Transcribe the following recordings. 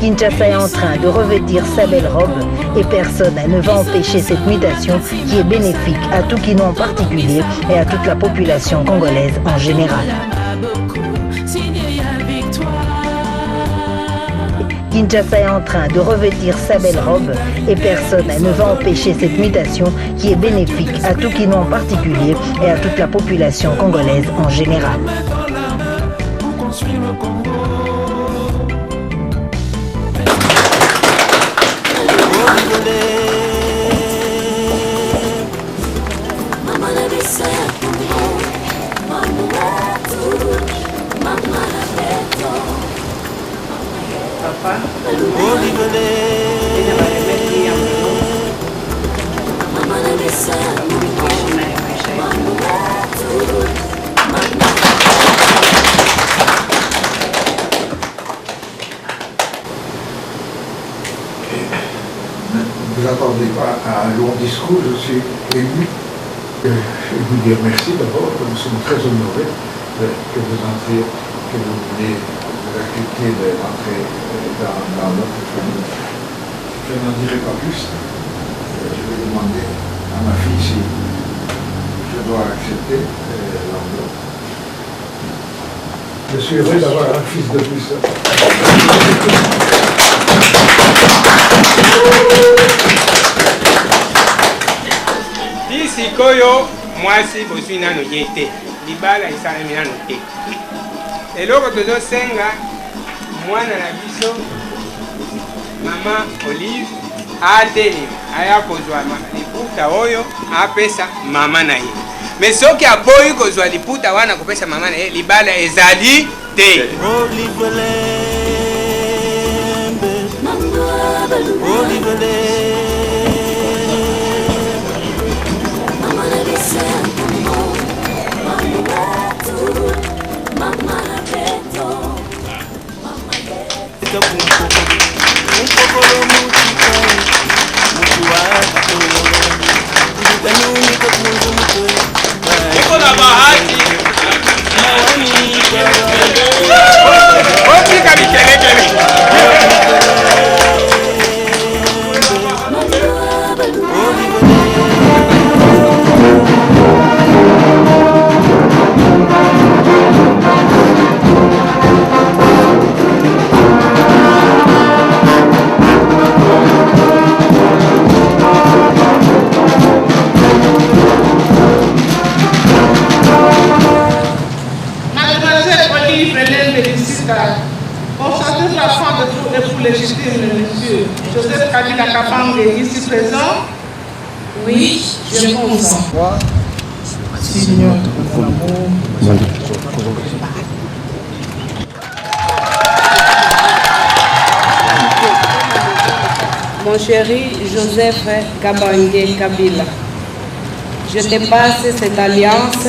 Kinshasa est en train de revêtir sa belle robe et personne ne va empêcher cette mutation qui est bénéfique à Toukino en particulier et à toute la population congolaise en général. Kinshasa est en train de revêtir sa belle robe et personne ne va empêcher cette mutation qui est bénéfique à Toukino en particulier et à toute la population congolaise en général. Vous n'attendez pas à un long discours, je suis ému. Je vais vous dire merci d'abord, nous sommes très honorés que vous entriez, que vous venez vous accepter d'entrer dans notre famille. Je n'en dirai pas plus. Je vais demander à ma fille si je dois accepter l'enveloppe. Je suis heureux d'avoir un fils de plus. Sikoyo mwasi bozwi nano ye te libala esalemi nano te eloko tozosenga mwana na biso mama Olive atelema aya kozwa liputa oyo apesa mama na ye me soki aboyi kozwa liputa wana kopesa mama na ye libala ezali te. Constater la femme de l'époux légitime, le monsieur Joseph Kabila Kabange est ici présent. Oui, je consens. Moi, Seigneur, mon amour. Mon chéri Joseph Kabange Kabila, je te passe cette alliance,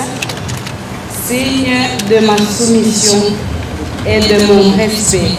signe de ma soumission et de mon respect.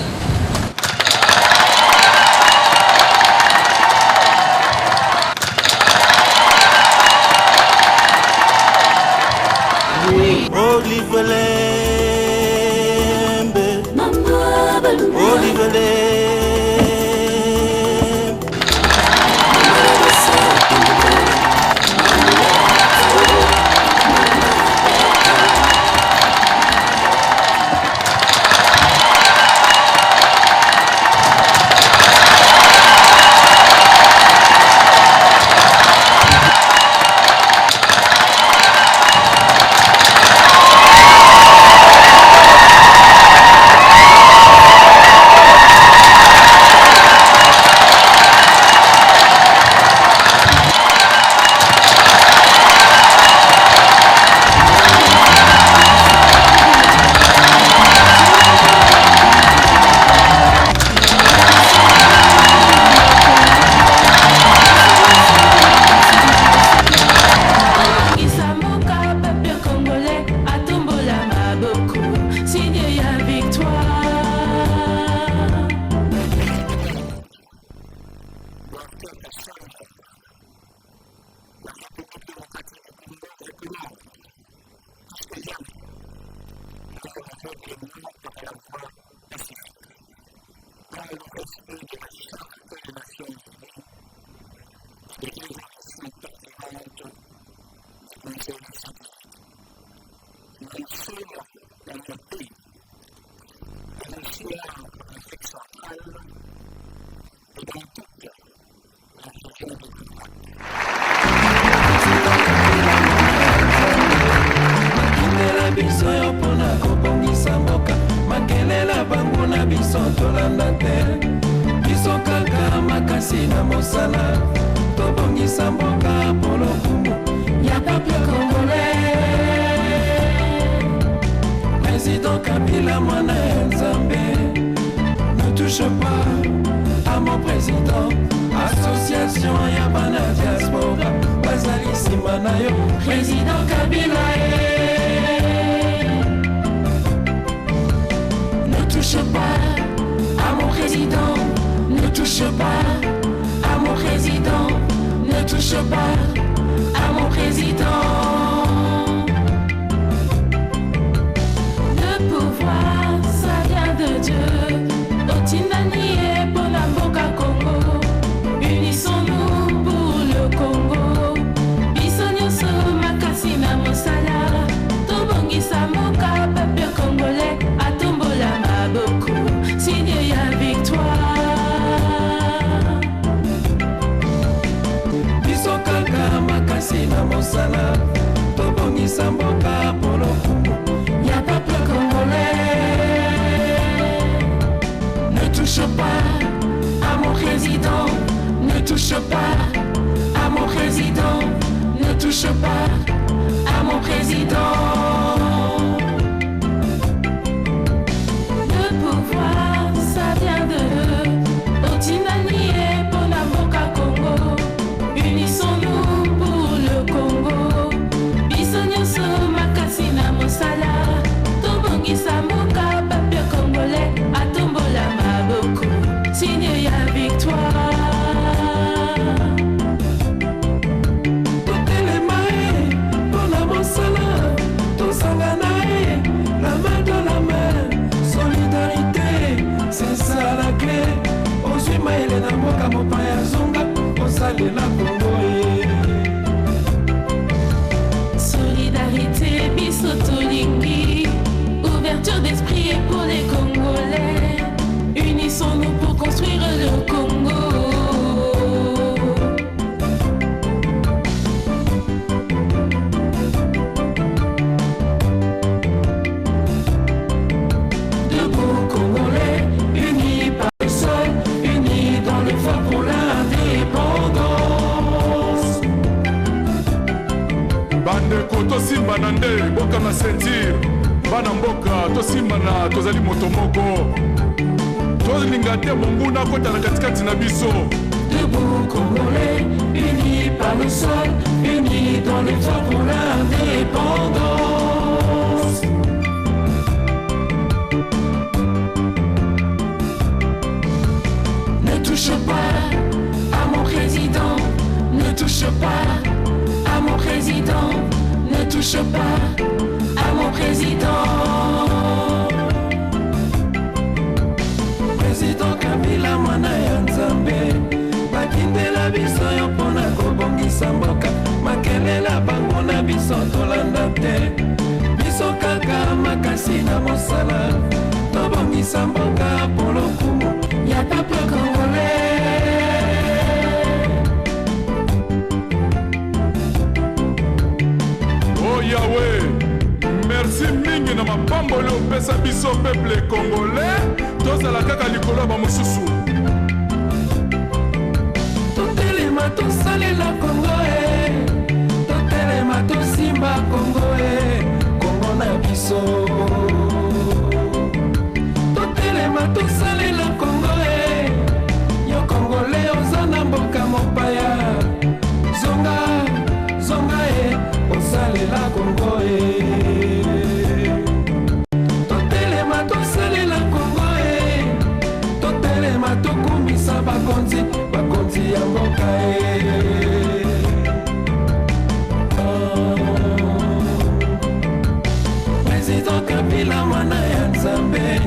Kabila mwana ya Nzambe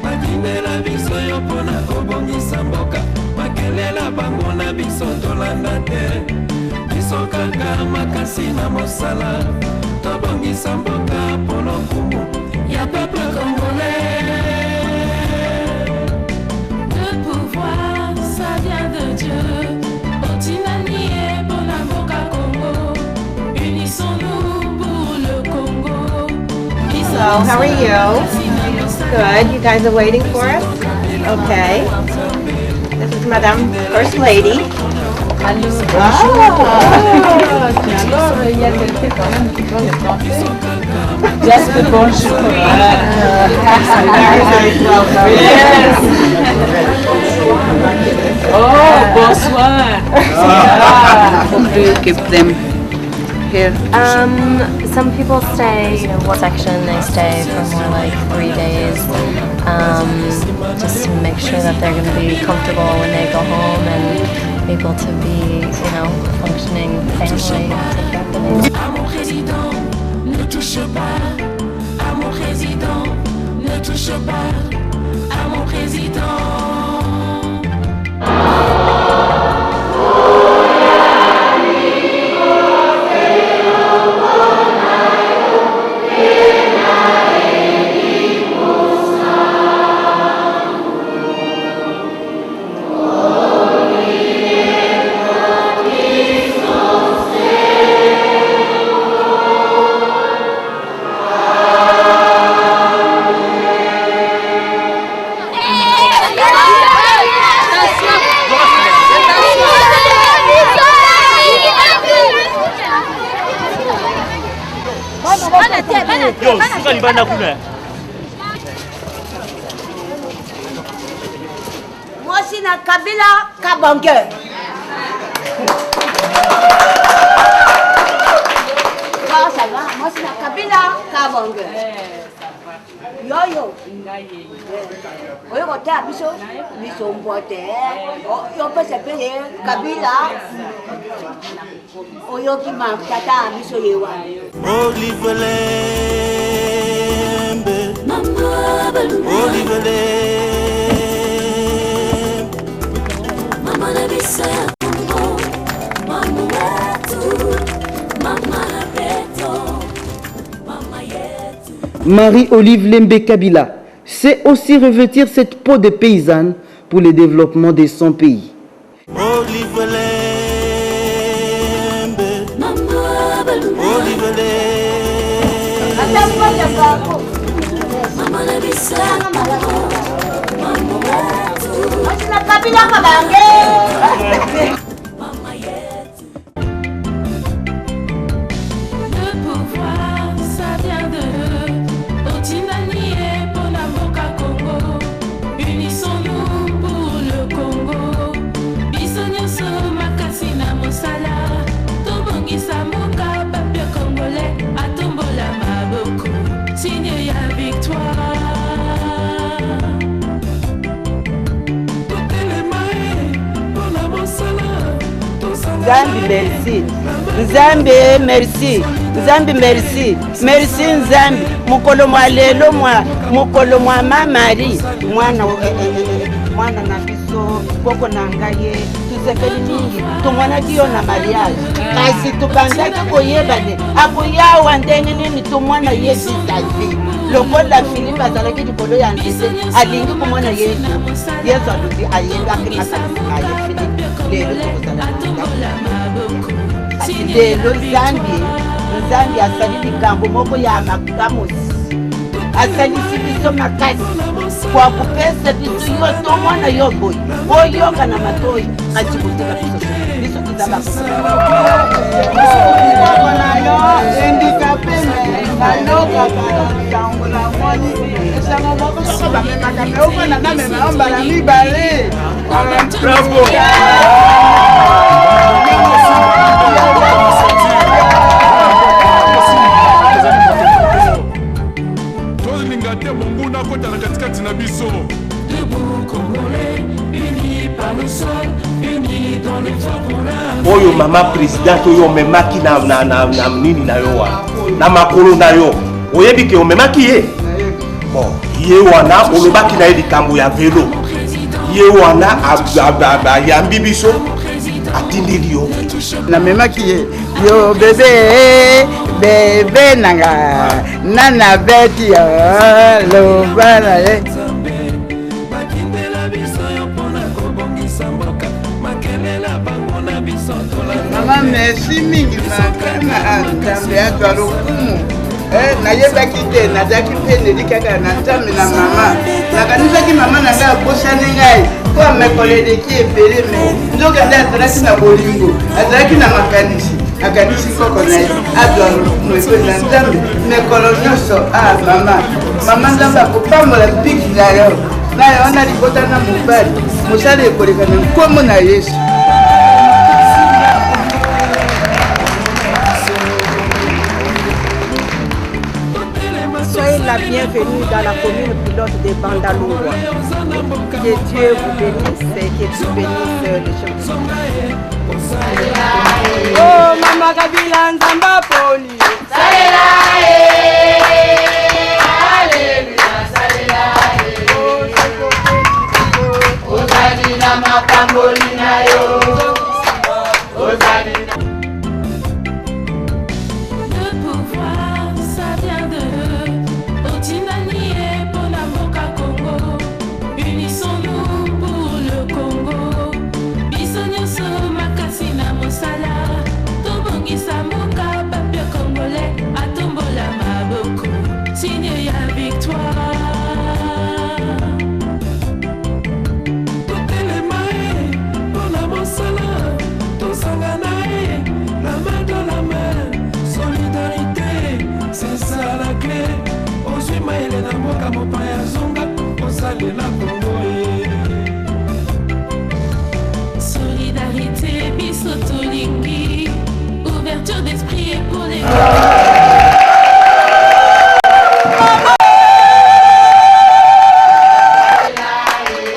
bakindela biso yo pona kobongisa mboka makelela bango na biso tolanda te biso kaka makasi na mosala tobongisa mboka pona kumu ya peuple congolais. Le pouvoir ça vient de Dieu. Otinani et Bonamboka Congo. Unissons-nous pour le Congo. So, how are you? Good. You guys are waiting for us? Okay. This is Madame First Lady. Just the bonjour. Yes. Oh, bonsoir. Keep them here. Some people stay, one section they stay for more like 3 days, just to make sure that they're going to be comfortable when they go home and able to be, functioning family. À mon président, ne touche pas. À mon président, ne touche pas. À mon président. Moi, c'est na Kabila Kabange. Ça va? Moi, c'est na Kabila Kabange. Yo. Oui, on t'a biso mbote. On peut s'appeler Kabila. Oyo ki ma tata biso yewa. Olive Lembe, Olive Lembe, Mama na bisa Congo, mama wetu, mama na peto, mama yetu. Marie-Olive Lembe Kabila sait aussi revêtir cette peau de paysanne pour le développement de son pays. Olive Lembe, Olive Lembe, Mama na bisa Congo, mama wetu, na Kabila Kabange. Le pouvoir, ça vient de Otinani et Bonamboka Congo. Unissons-nous pour le Congo. Bisonyoso makasi na mosala. Tobongisa moka pape congolais. Atombola maboko. Signe ya victoire. Nzambi merci. Nzambi merci. Nzambi merci. Merci Nzambi. Mukolo mwa lelo mukolo mwa mamari. Mwana na biso koko na ngaye. Tuzepeli mingi. Tumwana kiyo na mariage. Kasi tubandaki koyebane. Akuyawa ndenge nini tumwana Yesu tazi. Lokola Philippe azalaki likolo ya nzete. Alingi kumwana Yesu. Yesu alubi ayebaki makanisi aye Philippe. Lelo tukozala. Lelo Nzambi asali likambo moko ya makamusi. Asalisi biso makasi kwa kupesa biso yo tomwana yo boy. Oyoka na matoi kati kutika biso kizaba oyo mama président oyo memaki na nini na yo wa na makolo na yo oyebi ke omemaki ye bon ye wana olobaki na likambo ya vélo ye wana yambi biso atindeli yo na memaki ye yo bebe nanga nana beti yo lobana ye mama merci mingi makana nzambe atwa lokumu nayebaki te nazalaki mpe neli kaka na nzambe na mama nakanisaki mama na ngai abosani ngai po amekoleleki ebele me nzoka nde azalaki na bolingo azalaki na makanisi akanisi koko na ye azwa lokumu epe na nzambe mekolo nyonso mama nzambe akopambola piki na yo na yo wana libota na mobali mosala ekoleka na nkombo na Yesu. Soyez la bienvenue dans la commune pilote de Bandalungwa. Que Dieu vous bénisse et que Dieu bénisse les gens. Oh, Mama Kabila Nzamba Poli. Salela, Alléluia, salela, Ozali na makamboli na yo. Ozali na solidarité, bisotolingi, ouverture d'esprit et pour les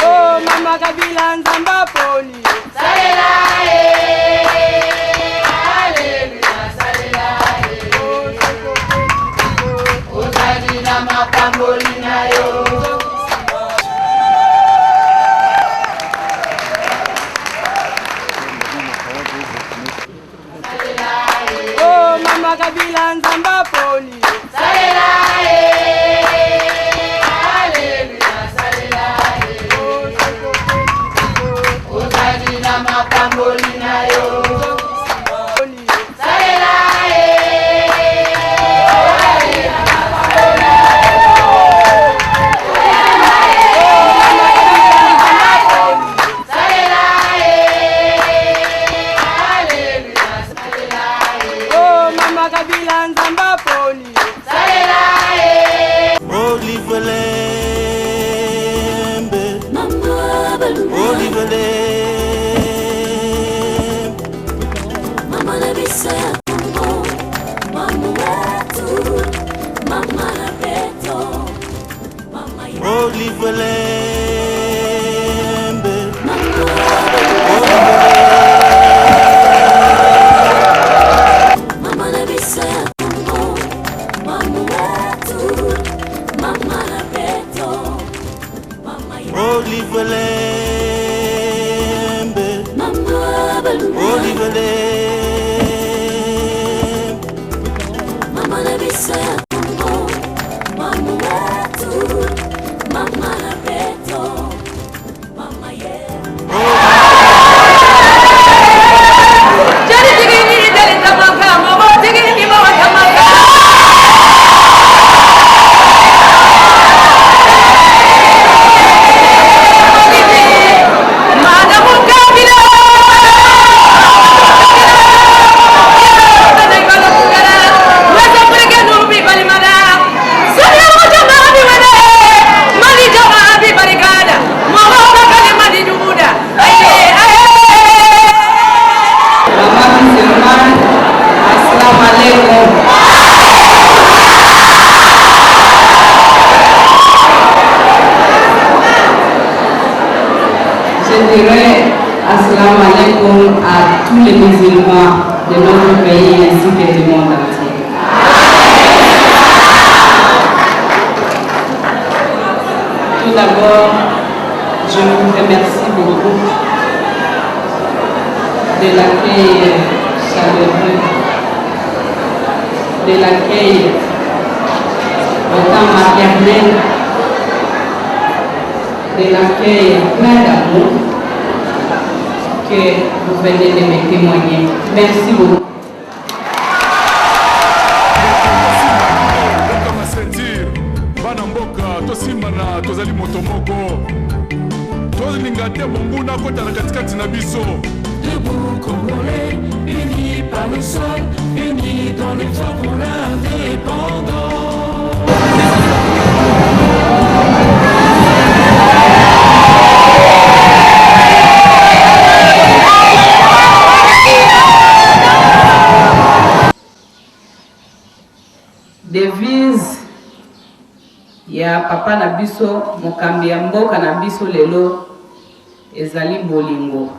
Oh, Mama Kabila Nzamba Poli. salela, Alléluia, salela, Ozali na makamboli na yo. Oh, Mama Kabila Nzamba Poli. Salela, Alléluia, salela, Ozali na makamboli na yo. Salela, Oh, Mama Kabila Nzamba Poli. Olive Lembe, Olive Lembe, Mama na bisa ya Kongo, mama wetu, mama na beto, mama ya Olive Lembe, mama na bisa ya Kongo, mama wetu, mama na beto, mama ya Olive Lembe, mama balu, Olive Lembe, mama na bisa ya Kongo, mama wetu, mama na beto, mama ya Jadi tigini dari tamaka, mama tigini bawa tamaka. Mana muka bila. Masa mereka nubi bali mana. Saya mau coba abi mana. Mali coba abi bali kada. Mau kali mandi muda. Assalamualaikum. Je dirais assalamualaikum à tous les musulmans de notre pays ainsi que du monde entier. Tout d'abord, je vous remercie beaucoup de l'accueil chaleureux, de l'accueil autant maternel, de l'accueil plein d'amour que vous venez de me témoigner. Merci beaucoup. Debout Congolais, unis par le sol, unis dans l'effort pour l'indépendance. Devise ya papa na biso mokambi ya mboka na biso lelo ezali bolingo.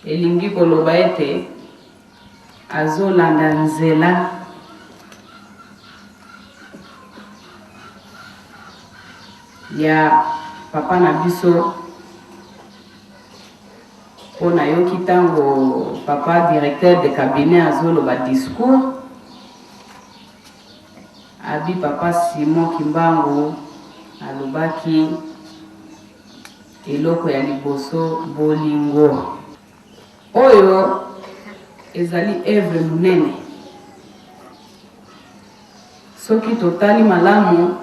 Elingi koloba ete azolanda nzela ya papa na biso pona yoki tango papa directeur de cabinet azoloba discours abi papa Simon Kimbangu alobaki eloko ya liboso bolingo oyo ezali evre munene soki totali malamu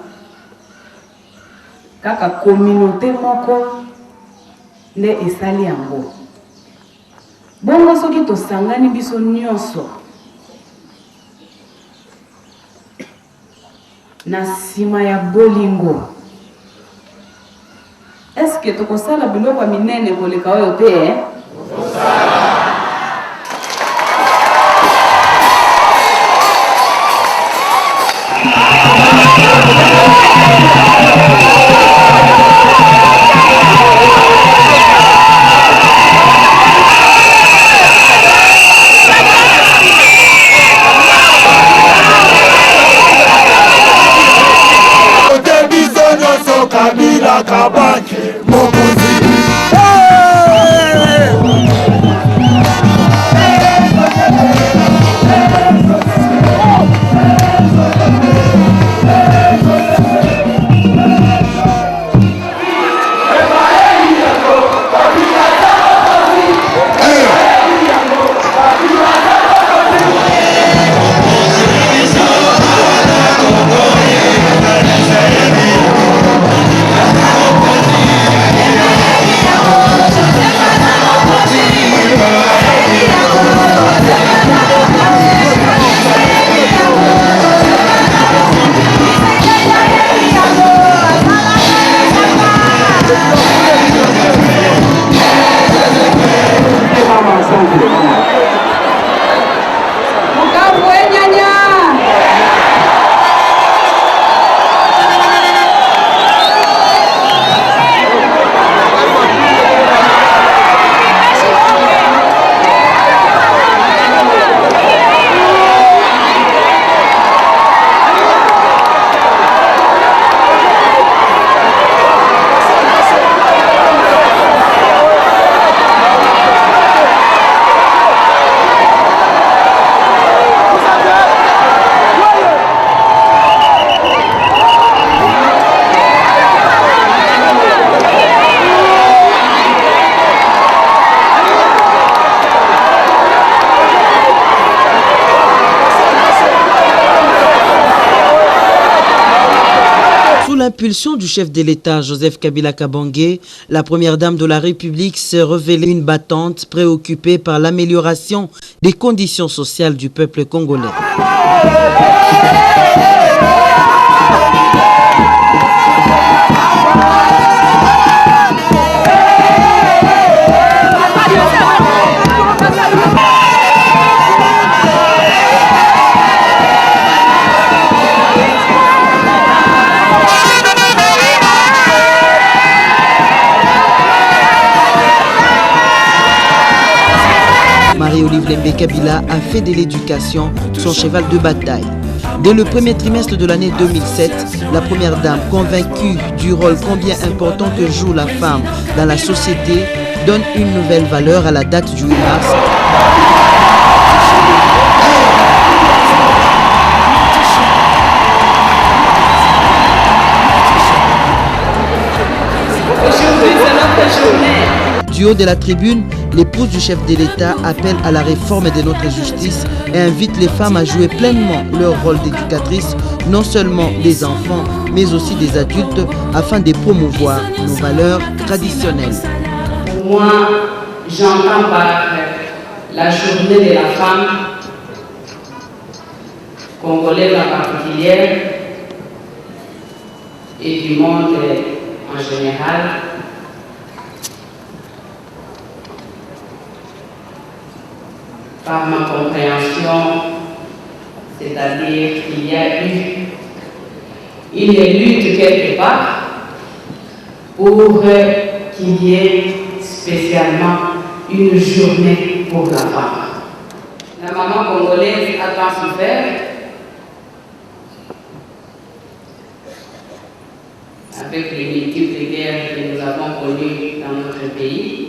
kaka communauté moko nde esali yango bongo soki tosangani biso nyonso na nsima ya bolingo eske tokosala biloko ya minene koleka oyo te Kabila kabaki mokozi L'impulsion du chef de l'État, Joseph Kabila Kabange, la première dame de la République s'est révélée une battante préoccupée par l'amélioration des conditions sociales du peuple congolais. Marie-Olive Lembe Kabila a fait de l'éducation son cheval de bataille. Dès le premier trimestre de l'année 2007, la première dame, convaincue du rôle combien important que joue la femme dans la société, donne une nouvelle valeur à la date du 8 mars. Du haut de la tribune, l'épouse du chef de l'État appelle à la réforme de notre justice et invite les femmes à jouer pleinement leur rôle d'éducatrices, non seulement des enfants, mais aussi des adultes, afin de promouvoir nos valeurs traditionnelles. Pour moi, j'entends par la journée de la femme congolaise en particulier et du monde en général, par ma compréhension, c'est-à-dire qu'il y a eu une lutte quelque part pour qu'il y ait spécialement une journée pour la femme. La maman congolaise a tant souffert avec les multiples guerres que nous avons connues dans notre pays.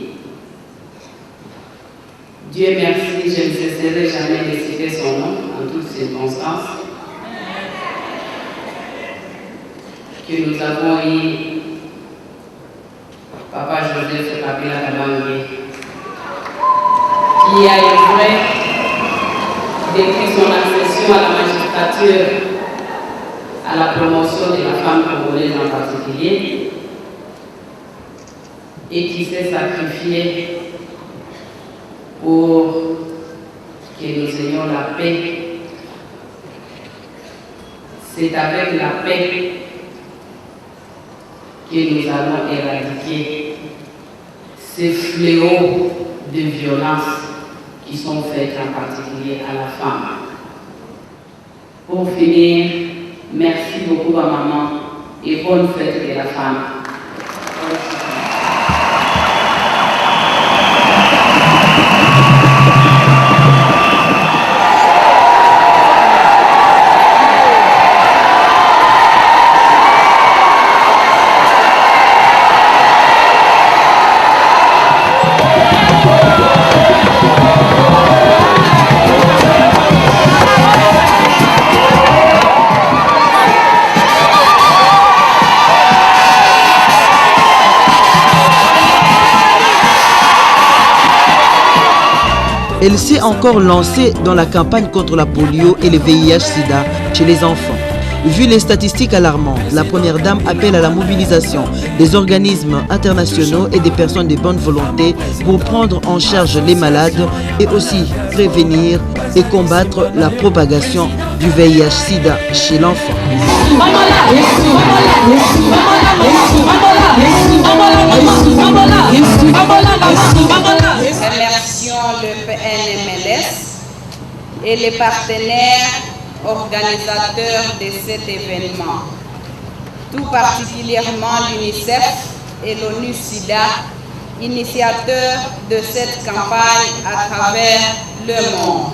Dieu merci, je ne cesserai jamais de citer son nom en toutes circonstances. Que nous avons eu Papa Joseph Kabila Kabange, qui a œuvré depuis son accession à la magistrature à la promotion de la femme congolaise en particulier et qui s'est sacrifié pour que nous ayons la paix. C'est avec la paix que nous allons éradiquer ces fléaux de violence qui sont faits en particulier à la femme. Pour finir, merci beaucoup à maman et bonne fête de la femme. Elle s'est encore lancée dans la campagne contre la polio et le VIH-Sida chez les enfants. Vu les statistiques alarmantes, la première dame appelle à la mobilisation des organismes internationaux et des personnes de bonne volonté pour prendre en charge les malades et aussi prévenir et combattre la propagation du VIH-Sida chez l'enfant. Remercions le PNMLS et les partenaires organisateurs de cet événement, tout particulièrement l'UNICEF et l'ONU-SIDA, initiateurs de cette campagne à travers le monde.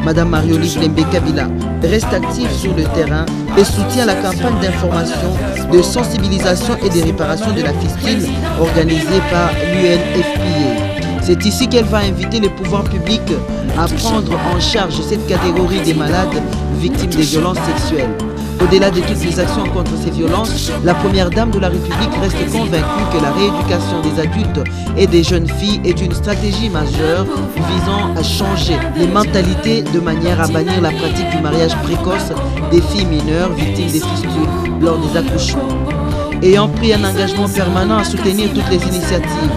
Madame Marie-Olive Lembe Kabila reste active sur le terrain et soutient la campagne d'information, de sensibilisation et de réparation de la fistule organisée par l'UNFPA. C'est ici qu'elle va inviter les pouvoirs publics à prendre en charge cette catégorie des malades victimes des violences sexuelles. Au-delà de toutes les actions contre ces violences, la première dame de la République reste convaincue que la rééducation des adultes et des jeunes filles est une stratégie majeure visant à changer les mentalités de manière à bannir la pratique du mariage précoce des filles mineures victimes des fistules lors des accouchements. Ayant pris un engagement permanent à soutenir toutes les initiatives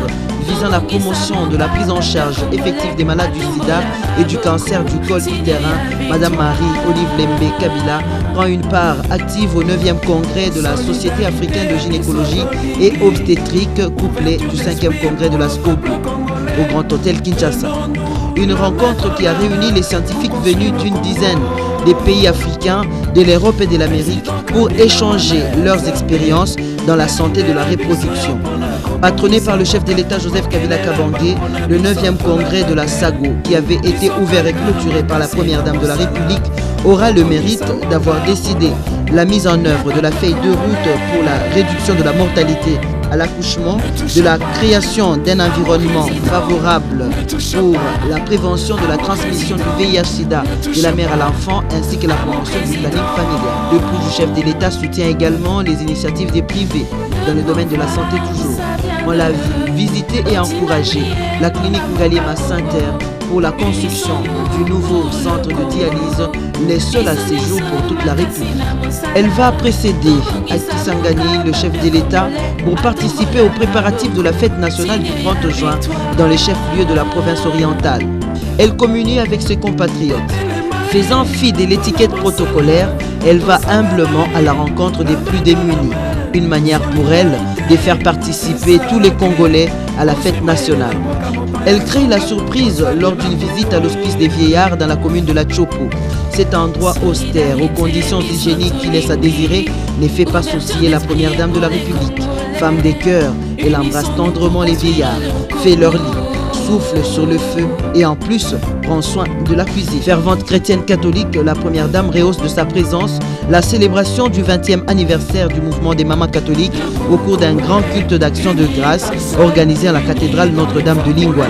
visant la promotion de la prise en charge effective des malades du sida et du cancer du col utérin, Madame Marie-Olive Lembe Kabila prend une part active au 9e congrès de la Société africaine de gynécologie et obstétrique couplée du 5e congrès de la SCOBU au Grand Hôtel Kinshasa. Une rencontre qui a réuni les scientifiques venus d'une dizaine des pays africains, de l'Europe et de l'Amérique pour échanger leurs expériences dans la santé de la reproduction. Patronné par le chef de l'État Joseph Kabila Kabange, le 9e congrès de la SAGO, qui avait été ouvert et clôturé par la première dame de la République, aura le mérite d'avoir décidé la mise en œuvre de la feuille de route pour la réduction de la mortalité à l'accouchement, de la création d'un environnement favorable pour la prévention de la transmission du VIH-Sida de la mère à l'enfant ainsi que la promotion du planning familial. Le prix du chef de l'État soutient également les initiatives des privés dans le domaine de la santé toujours. On l'a visité et encouragé la clinique Ngalema Saint-Terre pour la construction du nouveau centre de dialyse, les seuls à ce jour pour toute la République. Elle va précéder Akisangani, le chef de l'État, pour participer aux préparatifs de la fête nationale du 30 juin dans les chefs-lieux de la province orientale. Elle communie avec ses compatriotes. Faisant fi de l'étiquette protocolaire, elle va humblement à la rencontre des plus démunis. Une manière pour elle de faire participer tous les Congolais à la fête nationale. Elle crée la surprise lors d'une visite à l'hospice des vieillards dans la commune de la Chopo. Cet endroit austère, aux conditions hygiéniques qui laissent à désirer, ne fait pas sourciller la première dame de la République. Femme des cœurs, elle embrasse tendrement les vieillards, fait leur lit, souffle sur le feu et en plus prend soin de la cuisine. Fervente chrétienne catholique, la première dame rehausse de sa présence la célébration du 20e anniversaire du mouvement des mamans catholiques au cours d'un grand culte d'action de grâce organisé à la cathédrale Notre-Dame de Lingouala.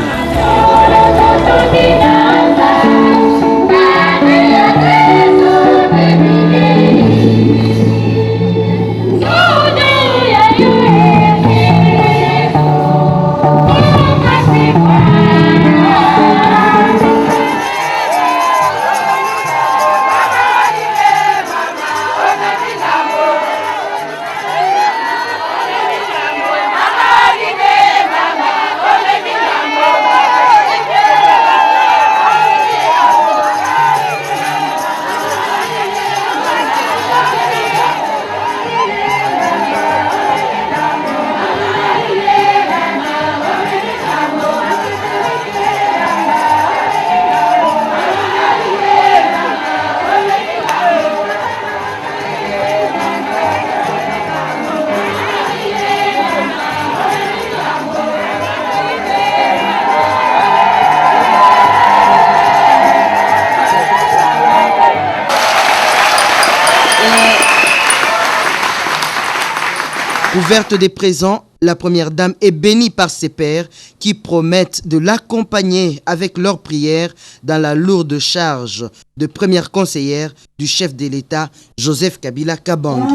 Couverte des présents, la première dame est bénie par ses pairs qui promettent de l'accompagner avec leurs prières dans la lourde charge de première conseillère du chef de l'État, Joseph Kabila Kabange.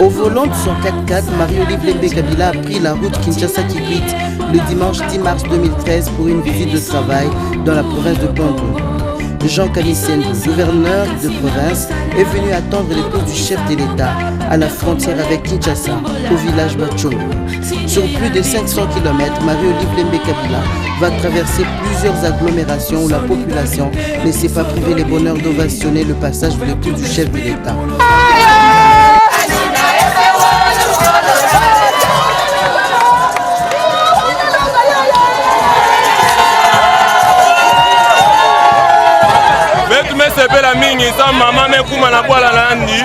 Au volant de son 4x4, Marie-Olive Lembe Kabila a pris la route Kinshasa-Kikwit le dimanche 10 mars 2013 pour une visite de travail dans la province de Bandundu. Jean Kamisendu, gouverneur de province, est venu attendre l'épouse du chef de l'État à la frontière avec Kinshasa, au village Bachongo. Sur plus de 500 km, Marie-Olive Lembe Kabila va traverser plusieurs agglomérations où la population ne s'est pas privé les bonheurs d'ovationner le passage de l'épouse du chef de l'État. sepela mingi sa mama mekuma na bwala landi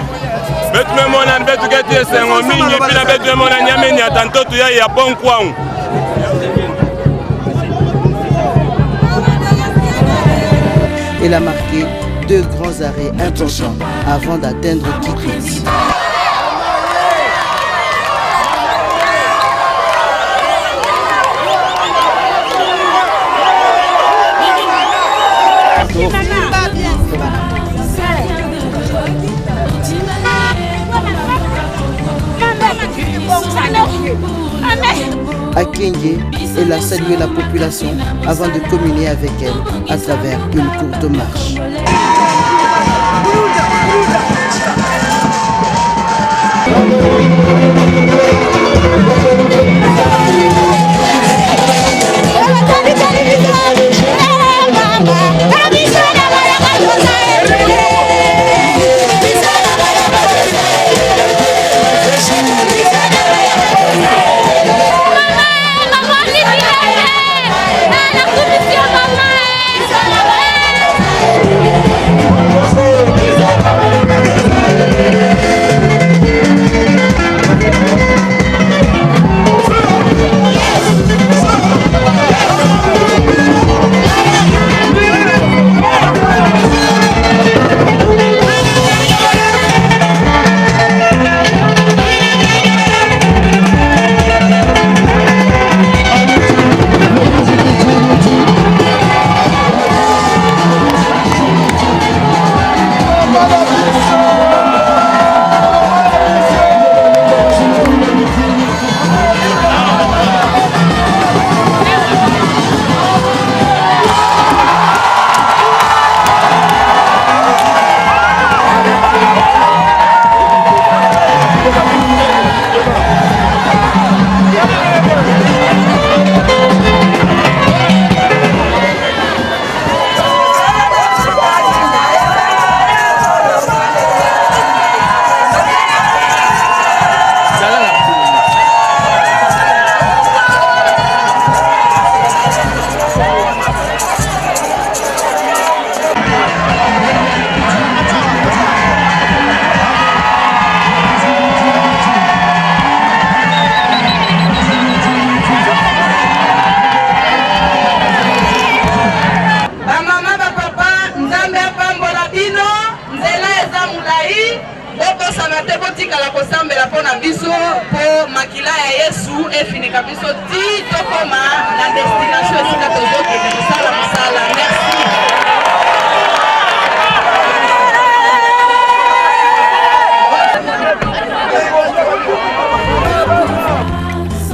betu memona betu keti esengo mingi pina betu memona nyame ni atantoto ya bonkwang. Elle a marqué 2 grands arrêts importants avant d'atteindre Kikwit. Kenge. Elle a salué la population avant de communier avec elle à travers une courte marche.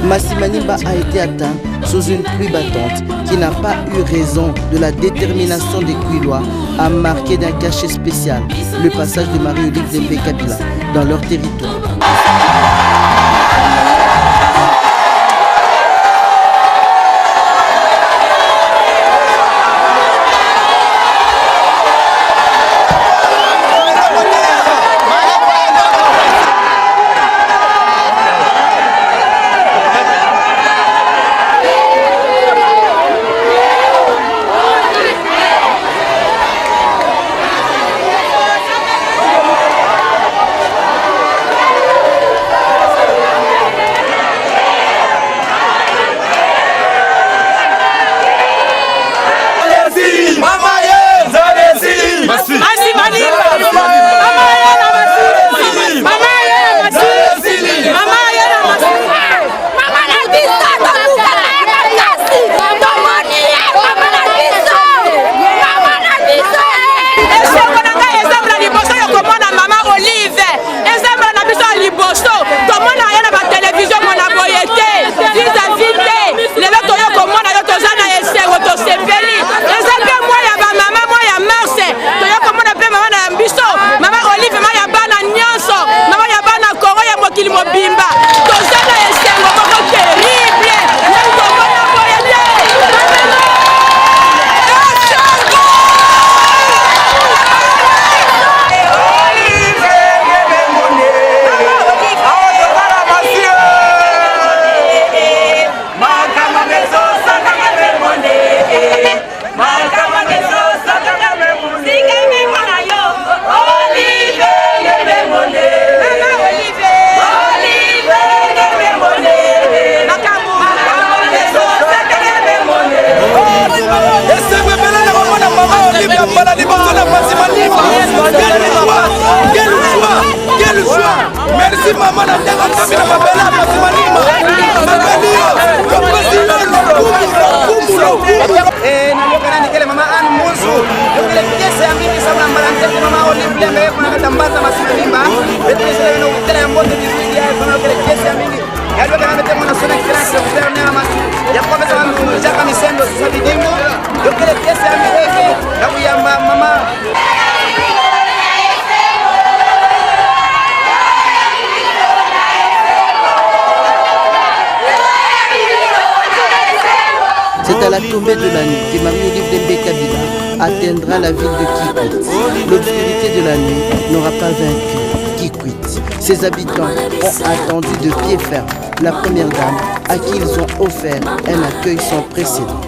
Massimanimba a été atteint sous une pluie battante qui n'a pas eu raison de la détermination des Kouilois à marquer d'un cachet spécial le passage de Marie-Olive Dembe Kabila dans leur territoire. Merci maman na ndanga kamina mabela Massimanimba. Nalioka na nikele mama Anne Mbusu. Yokele piesa ya mimi sabula mbalani Ese mamá Olive Lembe kuna katambaza masina mimba. Betu sile no utela mbote bizuzi ya kuna kile kesi ya mingi. Yalo kana mete mwana sona excellence ya kutera na masi. Ya kwa pesa wangu jaka misendo sasa bidingo. Yo kile kesi ya mingi na kuyamba mama. C'est à la tombée de la nuit que Marie-Olive Lembe Kabila atteindra la ville de Kikwit. L'obscurité de la nuit n'aura pas vaincu Kikwit. Ses habitants ont attendu de pied ferme la première dame à qui ils ont offert un accueil sans précédent.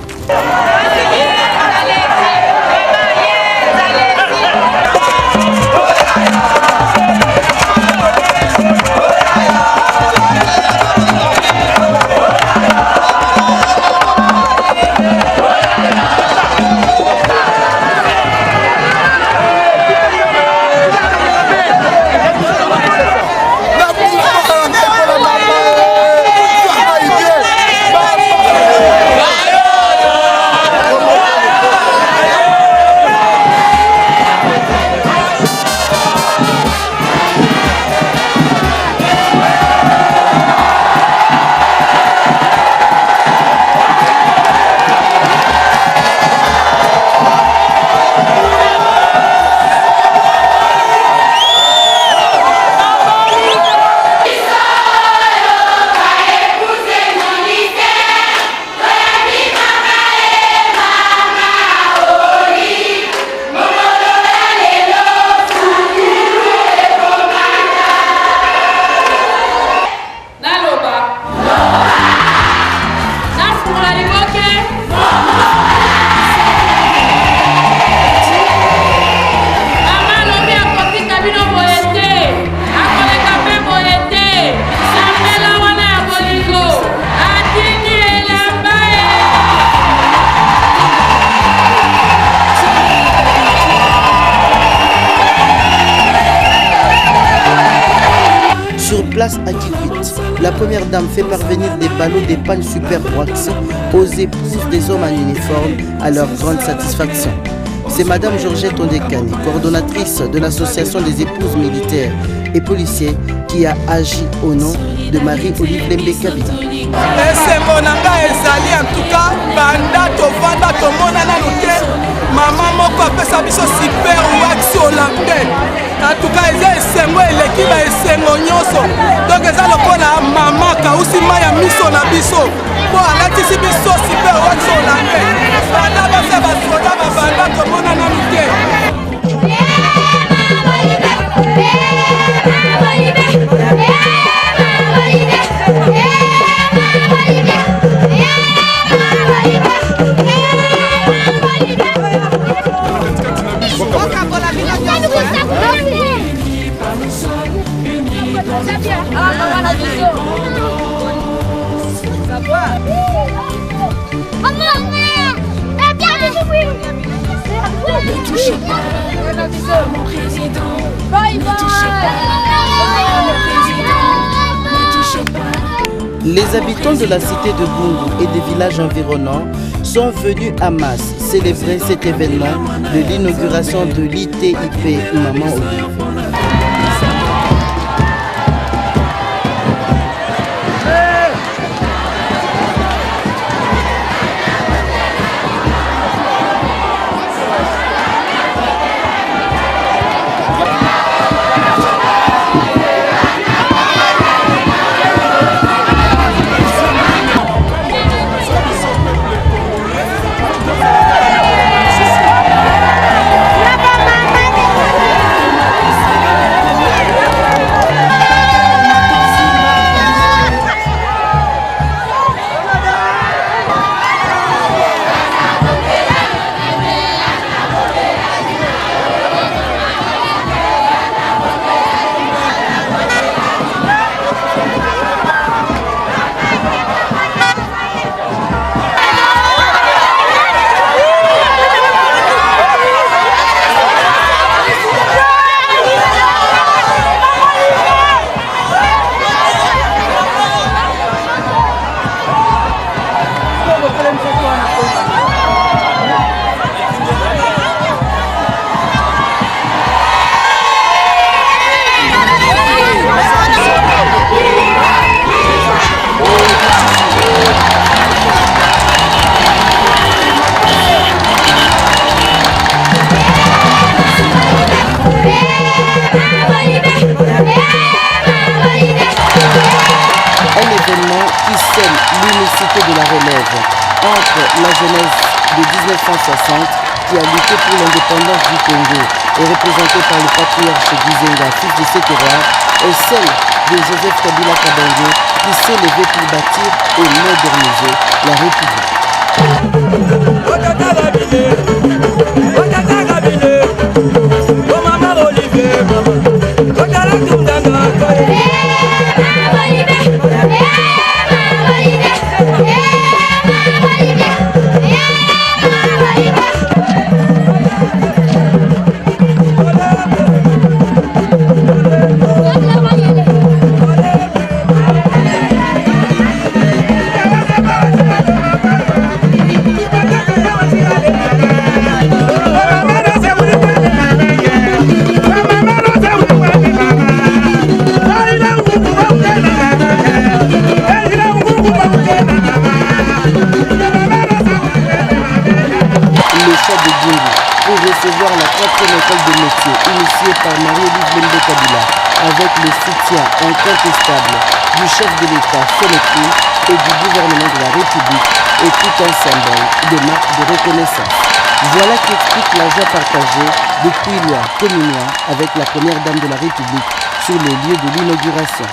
Place à Kikwit, la première dame fait parvenir des ballots d'épargne Super Wax aux épouses des hommes en uniforme à leur grande satisfaction. C'est Madame Georgette Ondekani, coordonnatrice de l'association des épouses militaires et policiers, qui a agi au nom de Marie-Olive Lembe Kabila. esengo na ngai ezali en tout cas banda tovanda tomona nanu te mama moko apesa biso super wax hollandais en tout cas eza esengo eleki ba esengo nyonso donc eza lokola mama kausi mai ya miso na biso mpo alatisi biso super wax hollandais banda base basoda babanda tomona nanu te. Les habitants de la cité de Bungu et des villages environnants sont venus à masse célébrer cet événement de l'inauguration de l'ITIP Maman Olive. congolaise de 1960 qui a lutté pour l'indépendance du Congo et représentée par le patriarche Gizenga, fils de ce terroir, est celle de Joseph Kabila Kabange qui s'est levé pour bâtir et moderniser la République. Recevoir la 4e école de métier initiée par Marie-Olive Kabila avec le soutien incontestable du chef de l'État, son époux, et du gouvernement de la République est tout un symbole de marque de reconnaissance. Voilà qui explique la joie partagée de Kouiloua communiant avec la première dame de la République sur les lieux de l'inauguration.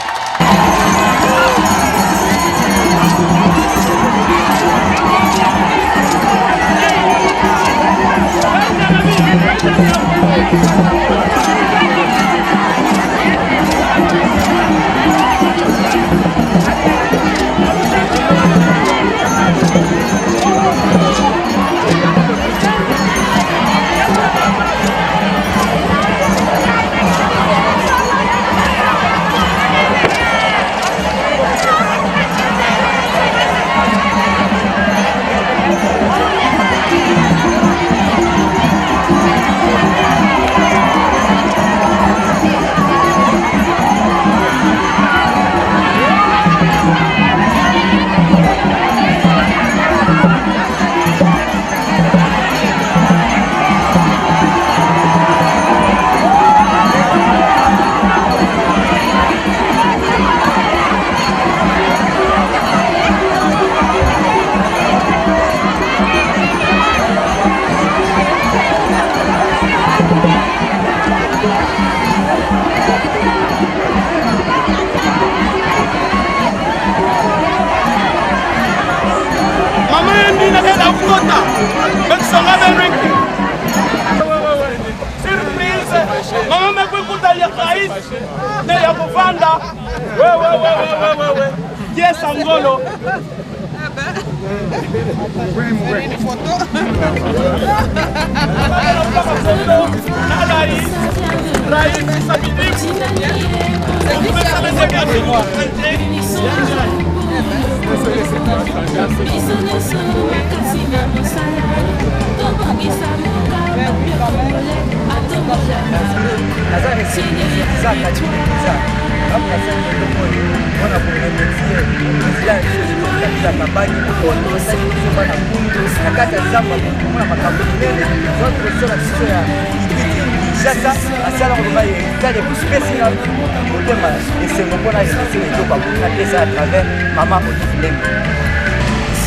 à travers Maman Olive.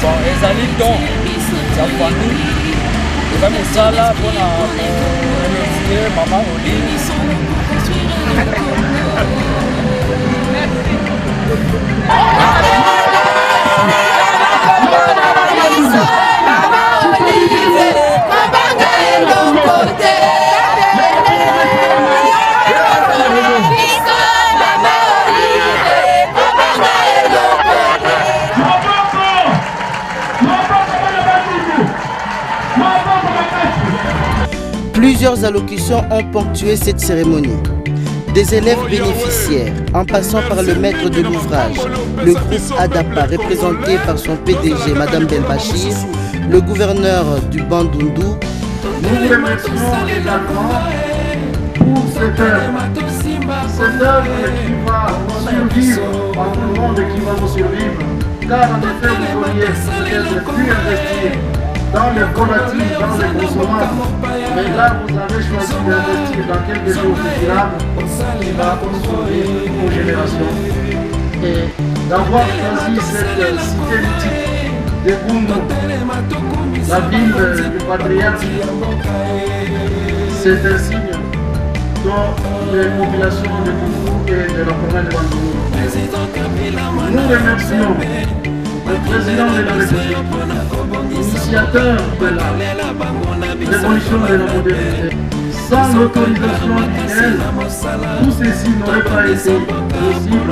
Bon, les amis donc, sa famille, les amis ça là pour remercier Maman Olive. Plusieurs allocutions ont ponctué cette cérémonie. Des élèves bénéficiaires, en passant par le maître de l'ouvrage, le groupe ADAPA représenté par son PDG, Madame Belbachir, le gouverneur du Bandundu. Nous remercions également pour cette œuvre qui va survivre en tout le monde et qui va vous survivre, car en effet vous auriez peut-être pu investir dans les volatiles, dans les consommables, mais là vous avez choisi d'investir dans quelque chose de durable qui va construire vos générations. Et d'avoir choisi cette cité mythique de Bundu La ville du patriarche, c'est un signe dont les populations de Koungou et de la province de Bandundu. Nous remercions le président de la République, initiateur de la révolution de la modernité. Sans l'autorisation d'elle, tout ceci n'aurait pas été possible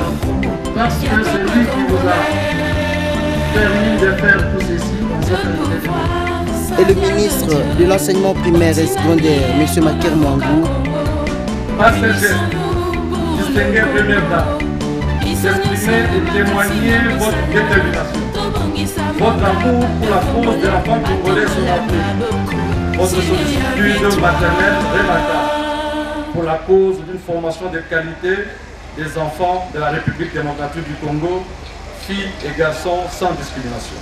parce que c'est lui qui nous a permis de faire tout ceci en cette Et le ministre de l'enseignement primaire et secondaire, M. Maker Mwangou, par ce geste, distinguer première dame, s'exprimer et témoigner votre détermination, votre amour pour la cause de l'enfant congolais sur l'Afrique, votre sollicitude maternelle remarquable pour la cause d'une formation de qualité des enfants de la République démocratique du Congo, filles et garçons sans discrimination.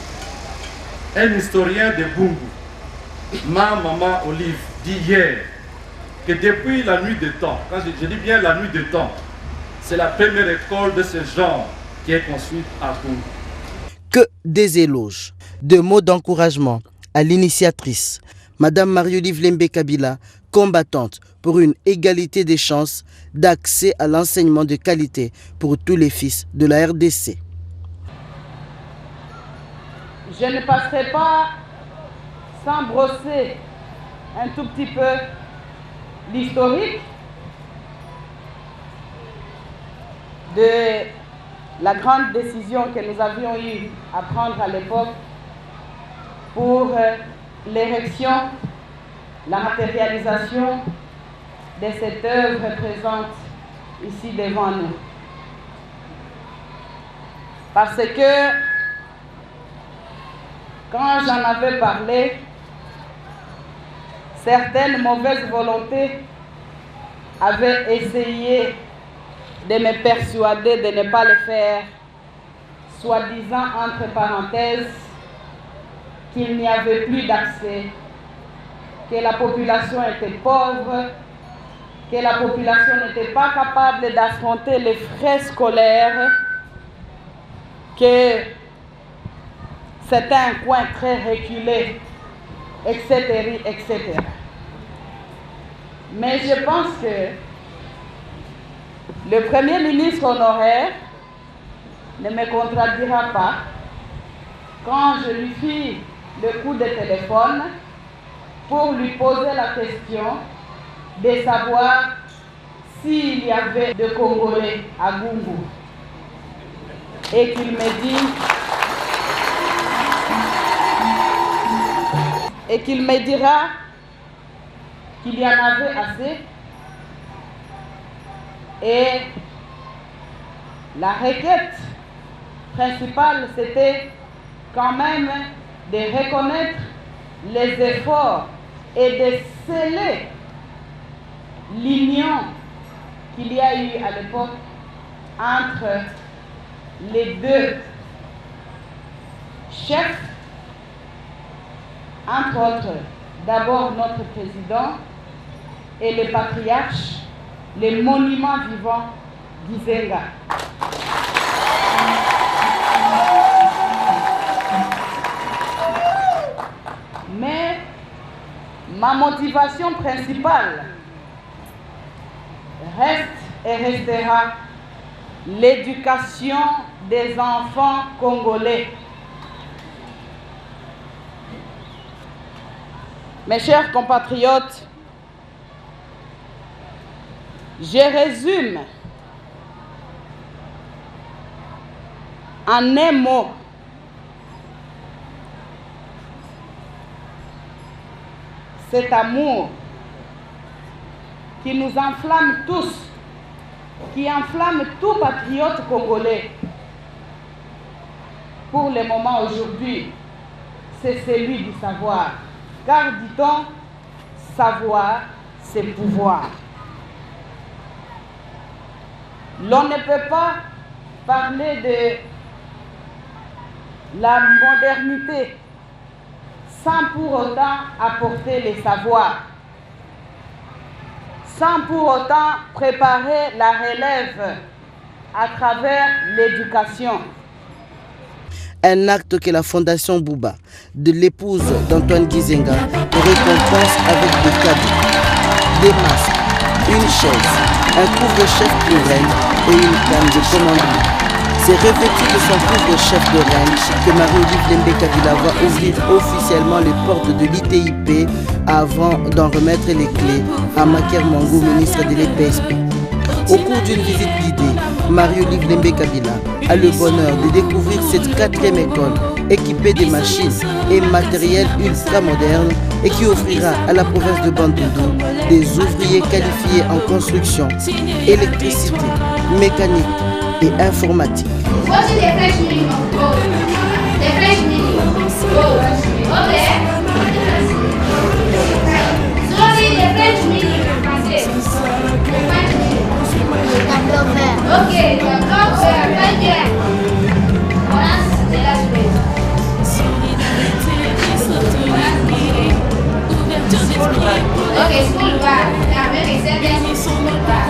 Un historien de Bungu, ma maman Olive, dit hier que depuis la nuit des temps, quand je dis bien la nuit des temps, c'est la première école de ce genre qui est construite à Bungu. Que des éloges, de mots d'encouragement à l'initiatrice, Madame Marie-Olive Lembe Kabila, combattante pour une égalité des chances d'accès à l'enseignement de qualité pour tous les fils de la RDC. Je ne passerai pas sans brosser un tout petit peu l'historique de la grande décision que nous avions eu à prendre à l'époque pour l'érection, la matérialisation de cette œuvre présente ici devant nous. Parce que quand j'en avais parlé, certaines mauvaises volontés avaient essayé de me persuader de ne pas le faire, soi-disant entre parenthèses qu'il n'y avait plus d'accès, que la population était pauvre, que la population n'était pas capable d'affronter les frais scolaires, que c'était un coin très reculé, etc., etc. Mais je pense que le Premier ministre honoraire ne me contradira pas quand je lui fis le coup de téléphone pour lui poser la question de savoir s'il y avait de Congolais à Gungu. Et qu'il me dira qu'il y en avait assez. Et la requête principale, c'était quand même de reconnaître les efforts et de sceller l'union qu'il y a eu à l'époque entre les deux chefs, entre autres, d'abord notre président et le patriarche, les monuments vivants d'Izenga. Mais ma motivation principale reste et restera l'éducation des enfants congolais. Mes chers compatriotes, je résume en un mot cet amour qui nous enflamme tous, qui enflamme tout patriote congolais. Pour le moment aujourd'hui, c'est celui du savoir. Car, dit-on, savoir, c'est pouvoir. L'on ne peut pas parler de la modernité sans pour autant apporter les savoirs, sans pour autant préparer la relève à travers l'éducation. Un acte que la Fondation Bouba, de l'épouse d'Antoine Gizenga, récompense avec des cadeaux, des masques, une chaise, un couvre-chef pour reine et une canne de commandement. C'est revêtu de son couvre-chef de reine que Marie-Olive Lembe Kabila va ouvrir officiellement les portes de l'ITIP avant d'en remettre les clés à Maker Mangou, ministre de l'EPSP. Au cours d'une visite guidée, Marie-Olive Lembe Kabila a le bonheur de découvrir cette 4e école équipée de machines et matériel ultra moderne et qui offrira à la province de Bandundu des ouvriers qualifiés en construction, électricité, mécanique et informatique. Voici des flèches minimum. Des flèches minimum. Ok. Voici des flèches minimum. Ok, d'accord, très bien. Voilà, c'est la suite. Ok, school bar. La même excellence. School bar.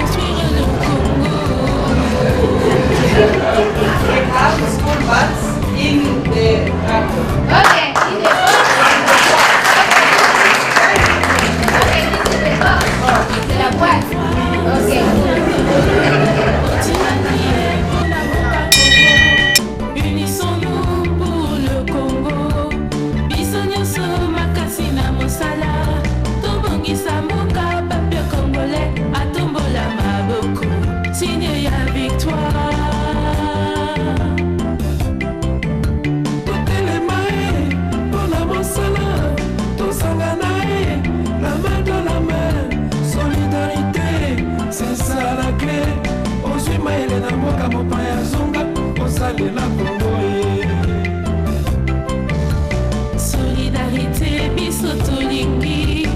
School bus in the Okay, in the c'est la boîte. Ok. Unissons-nous pour le Congo. Bisognoso makasi na mosala. Tobongisa mboka peuple congolais. Atombola maboko. Signe ya victoire. Solidarité, biso tolingi.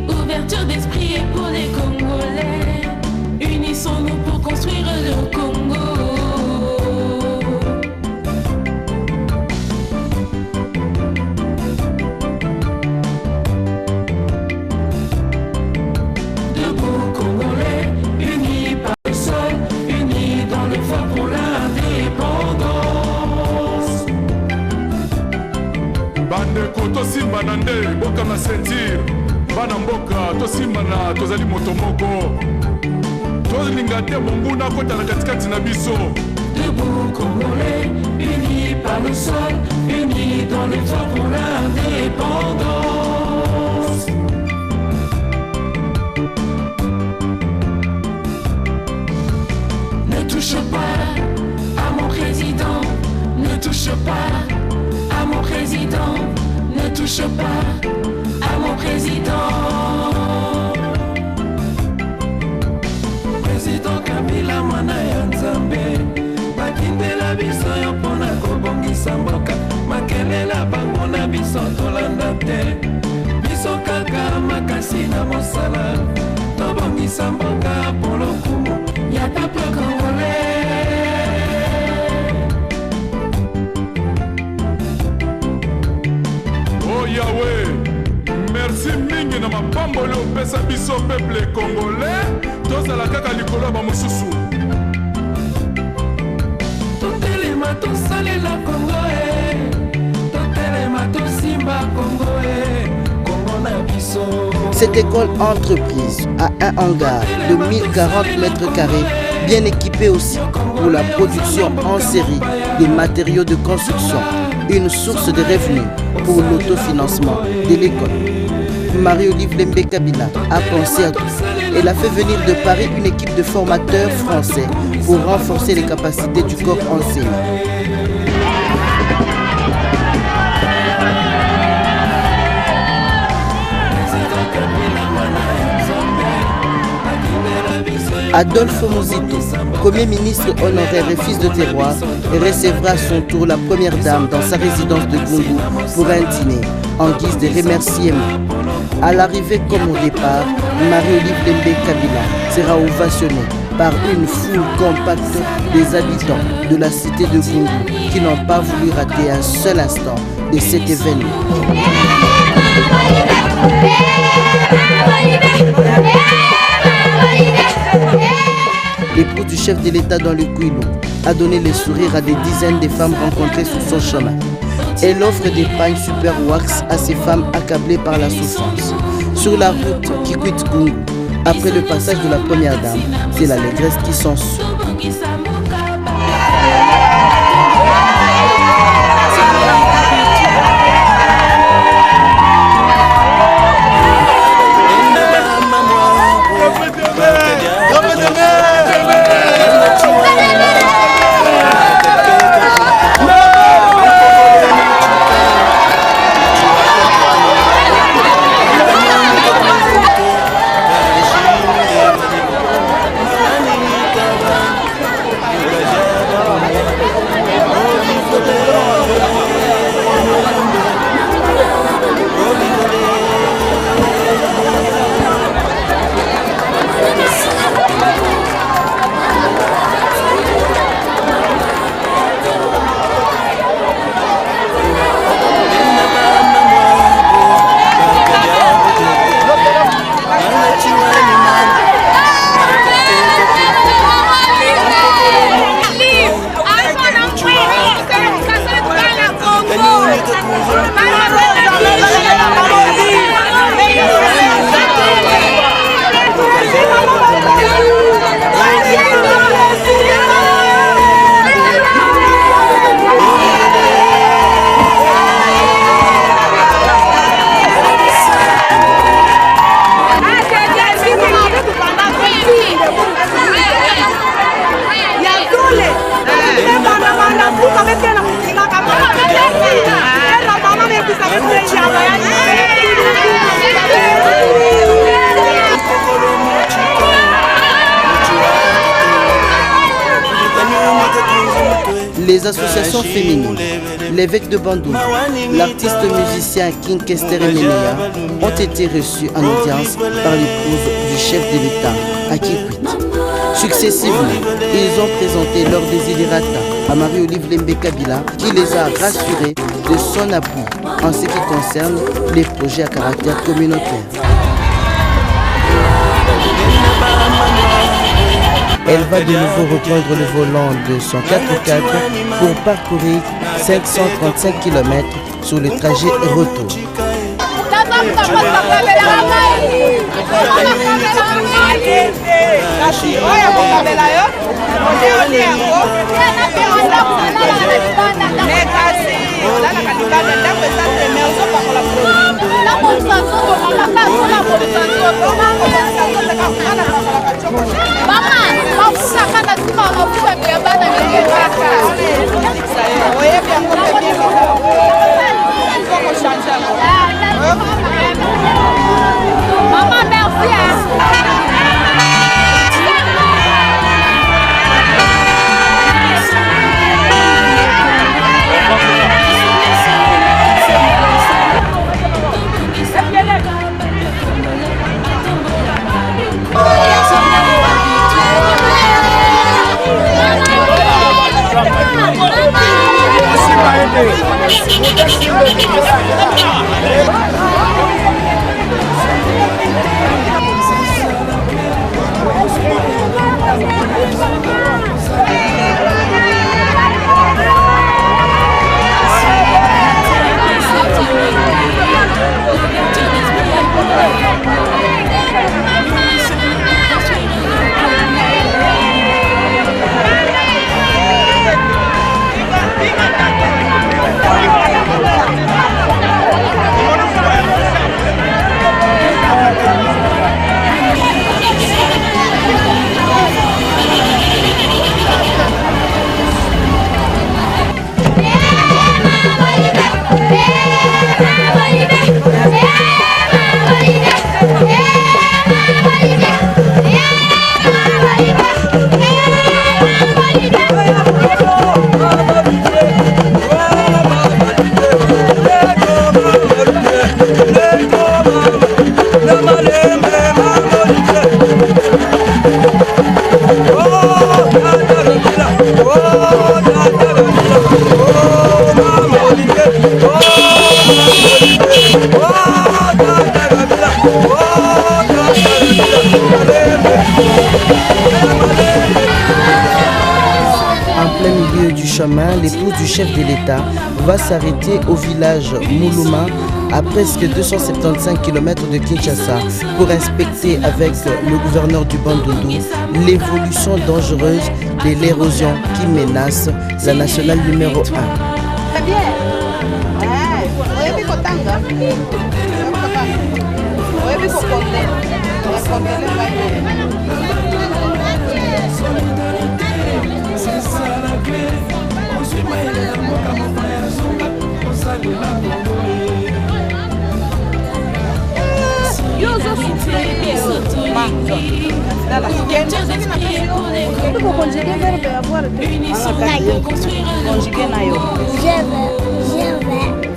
Ouverture d'esprit pour les Congolais. Unissons-nous pour construire le Congo. Debout Congolais, unis par le sol, unis dans le fort pour l'indépendance. bandeko tosimba na nde bokanga sentir bana mboka tosimbana tozali moto moko tolinga te monguna kota na katikati na biso. Debout Congolais, unis par le sol, unis dans le fort pour l'indépendance. Ne touche pas à mon président, ne touche pas à mon président, ne touche pas à mon président. Président Kabila mwana ya Nzambe, bakindela biso yo mpona kobongisa mboka, makelela bango na biso tolanda te, biso kaka makasi na mosala, tobongisa mboka mpo lokumu ya peuple congolais. Oh Yahweh, merci mingi na mapamboli opesa biso peuple congolais, tozala kaka likolo ya bamosusu. Totelema tosalela Congo, totelema tosimba Congo, Congo na biso. Cette école entreprise a un hangar de 1040 mètres carrés, bien équipé aussi pour la production en série des matériaux de construction, une source de revenus pour l'autofinancement de l'école. Marie-Olive Lembe Kabila a pensé à tout. Elle a fait venir de Paris une équipe de formateurs français pour renforcer les capacités du corps enseignant. Adolphe Muzito, Premier ministre honoraire et fils de terroir, recevra à son tour la première dame dans sa résidence de Gungu pour un dîner en guise de remerciement. À l'arrivée comme au départ, Marie-Olive Lembe Kabila sera ovationnée par une foule compacte des habitants de la cité de Gungu qui n'ont pas voulu rater un seul instant de cet événement. L'époux du chef de l'État dans le Kouilou, a donné le sourire à des dizaines de femmes rencontrées sur son chemin. Elle offre des pagnes super wax à ces femmes accablées par la souffrance. Sur la route qui quitte Gungu, après le passage de la première dame, c'est l'allégresse qui s'ensuit. Les associations féminines, l'évêque de Bandung, l'artiste musicien King Kester Emenea ont été reçus en audience par l'épouse du chef de l'État, à Kikwit. Successivement, ils ont présenté leur desiderata à Marie-Olive Lembe Kabila qui les a rassurés de son appui en ce qui concerne les projets à caractère communautaire. Elle va de nouveau reprendre le volant de son 4x4 pour parcourir 535 km sur le trajet retour. Maman, merci. du chef de l'État va s'arrêter au village Muluma, à presque 275 km de Kinshasa, pour inspecter avec le gouverneur du Bandundu l'évolution dangereuse de l'érosion qui menace la nationale numéro 1.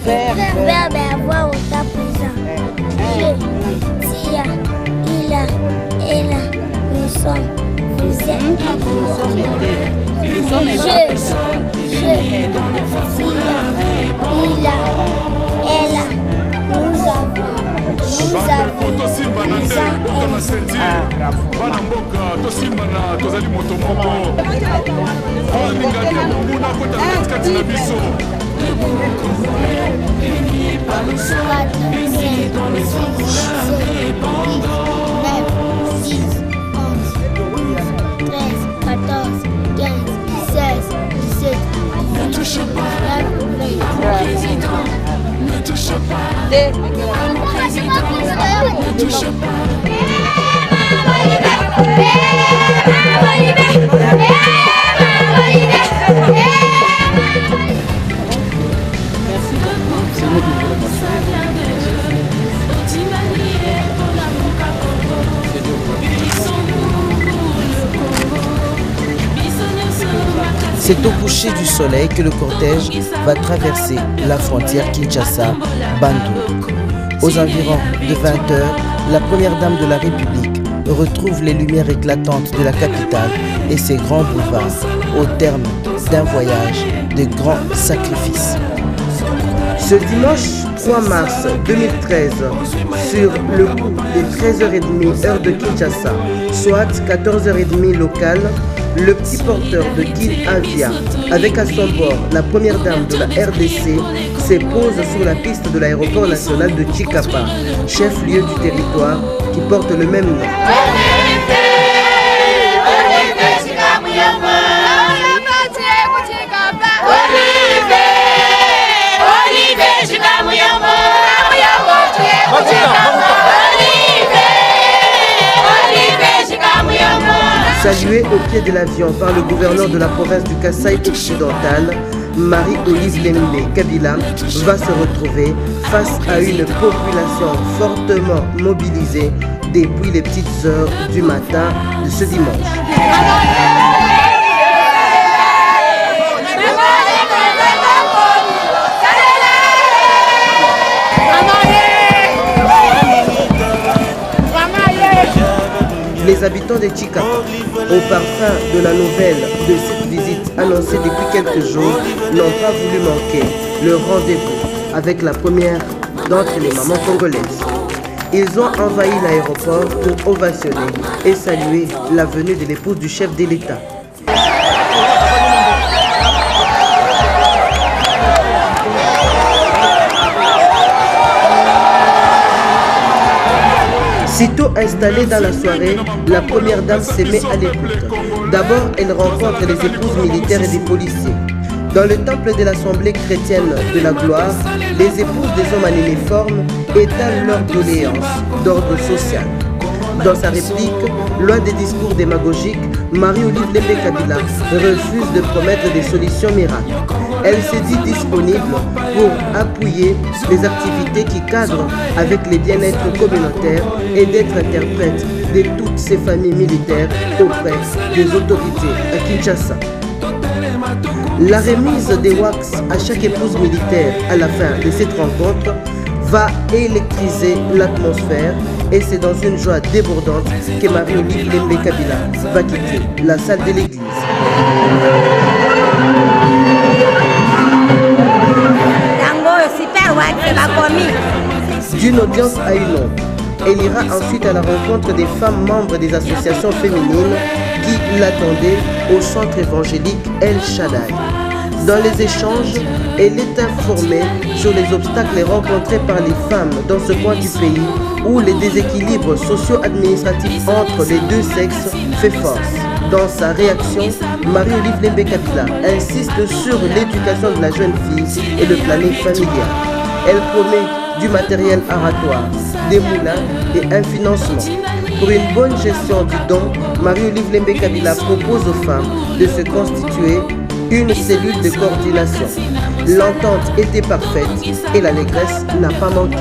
Verbe avoir au temps présent. Je, tia, il a, elle a, nous sommes, vous êtes. Je, tia, il a, elle a, nous avons. tosimba na nde mboka na sentir bana mboka tosimbana tozali moto moko tolingani ya monguna kota katikati na biso Ne touche pas, président, ne touche pas, président, ne touche pas. C'est au coucher du soleil que le cortège va traverser la frontière Kinshasa-Bandundu. Aux environs de 20h, la première dame de la République retrouve les lumières éclatantes de la capitale et ses grands boulevards au terme d'un voyage de grands sacrifices. Ce dimanche 3 mars 2013, sur le coup de 13h30 heure de Kinshasa, soit 14h30 locale, le petit porteur de Guy Avia, avec à son bord la première dame de la RDC, se pose sur la piste de l'aéroport national de Chikapa, chef-lieu du territoire qui porte le même nom. Saluée au pied de l'avion par le gouverneur de la province du Kasaï occidental, Marie-Olive Lembe Kabila va se retrouver face à une population fortement mobilisée depuis les petites heures du matin de ce dimanche. Les habitants de Chikapa, au parfum de la nouvelle de cette visite annoncée depuis quelques jours, n'ont pas voulu manquer le rendez-vous avec la première d'entre les mamans congolaises. Ils ont envahi l'aéroport pour ovationner et saluer la venue de l'épouse du chef de l'État. Sitôt installée dans la soirée, la première dame se met à l'écoute. D'abord, elle rencontre les épouses militaires et des policiers. Dans le temple de l'Assemblée chrétienne de la gloire, les épouses des hommes en uniforme étalent leurs doléances d'ordre social. Dans sa réplique, loin des discours démagogiques, Marie-Olive Lembe Kabila refuse de promettre des solutions miracles. Elle se dit disponible pour appuyer les activités qui cadrent avec les bien-être communautaires et d'être interprète de toutes ces familles militaires auprès des autorités à Kinshasa. La remise des wax à chaque épouse militaire à la fin de cette rencontre va électriser l'atmosphère et c'est dans une joie débordante que Marie-Olive Lembe Kabila va quitter la salle de l'église. D'une audience à une autre, elle ira ensuite à la rencontre des femmes membres des associations féminines qui l'attendaient au centre évangélique El Shaddai. Dans les échanges, elle est informée sur les obstacles rencontrés par les femmes dans ce coin du pays où les déséquilibres socio-administratifs entre les deux sexes fait force. Dans sa réaction, Marie-Olive Lembe Kabila insiste sur l'éducation de la jeune fille et le planning familial. Elle promet du matériel aratoire, des moulins et un financement. Pour une bonne gestion du don, Marie-Olive Lembe Kabila propose aux femmes de se constituer une cellule de coordination. L'entente était parfaite et l'allégresse n'a pas manqué.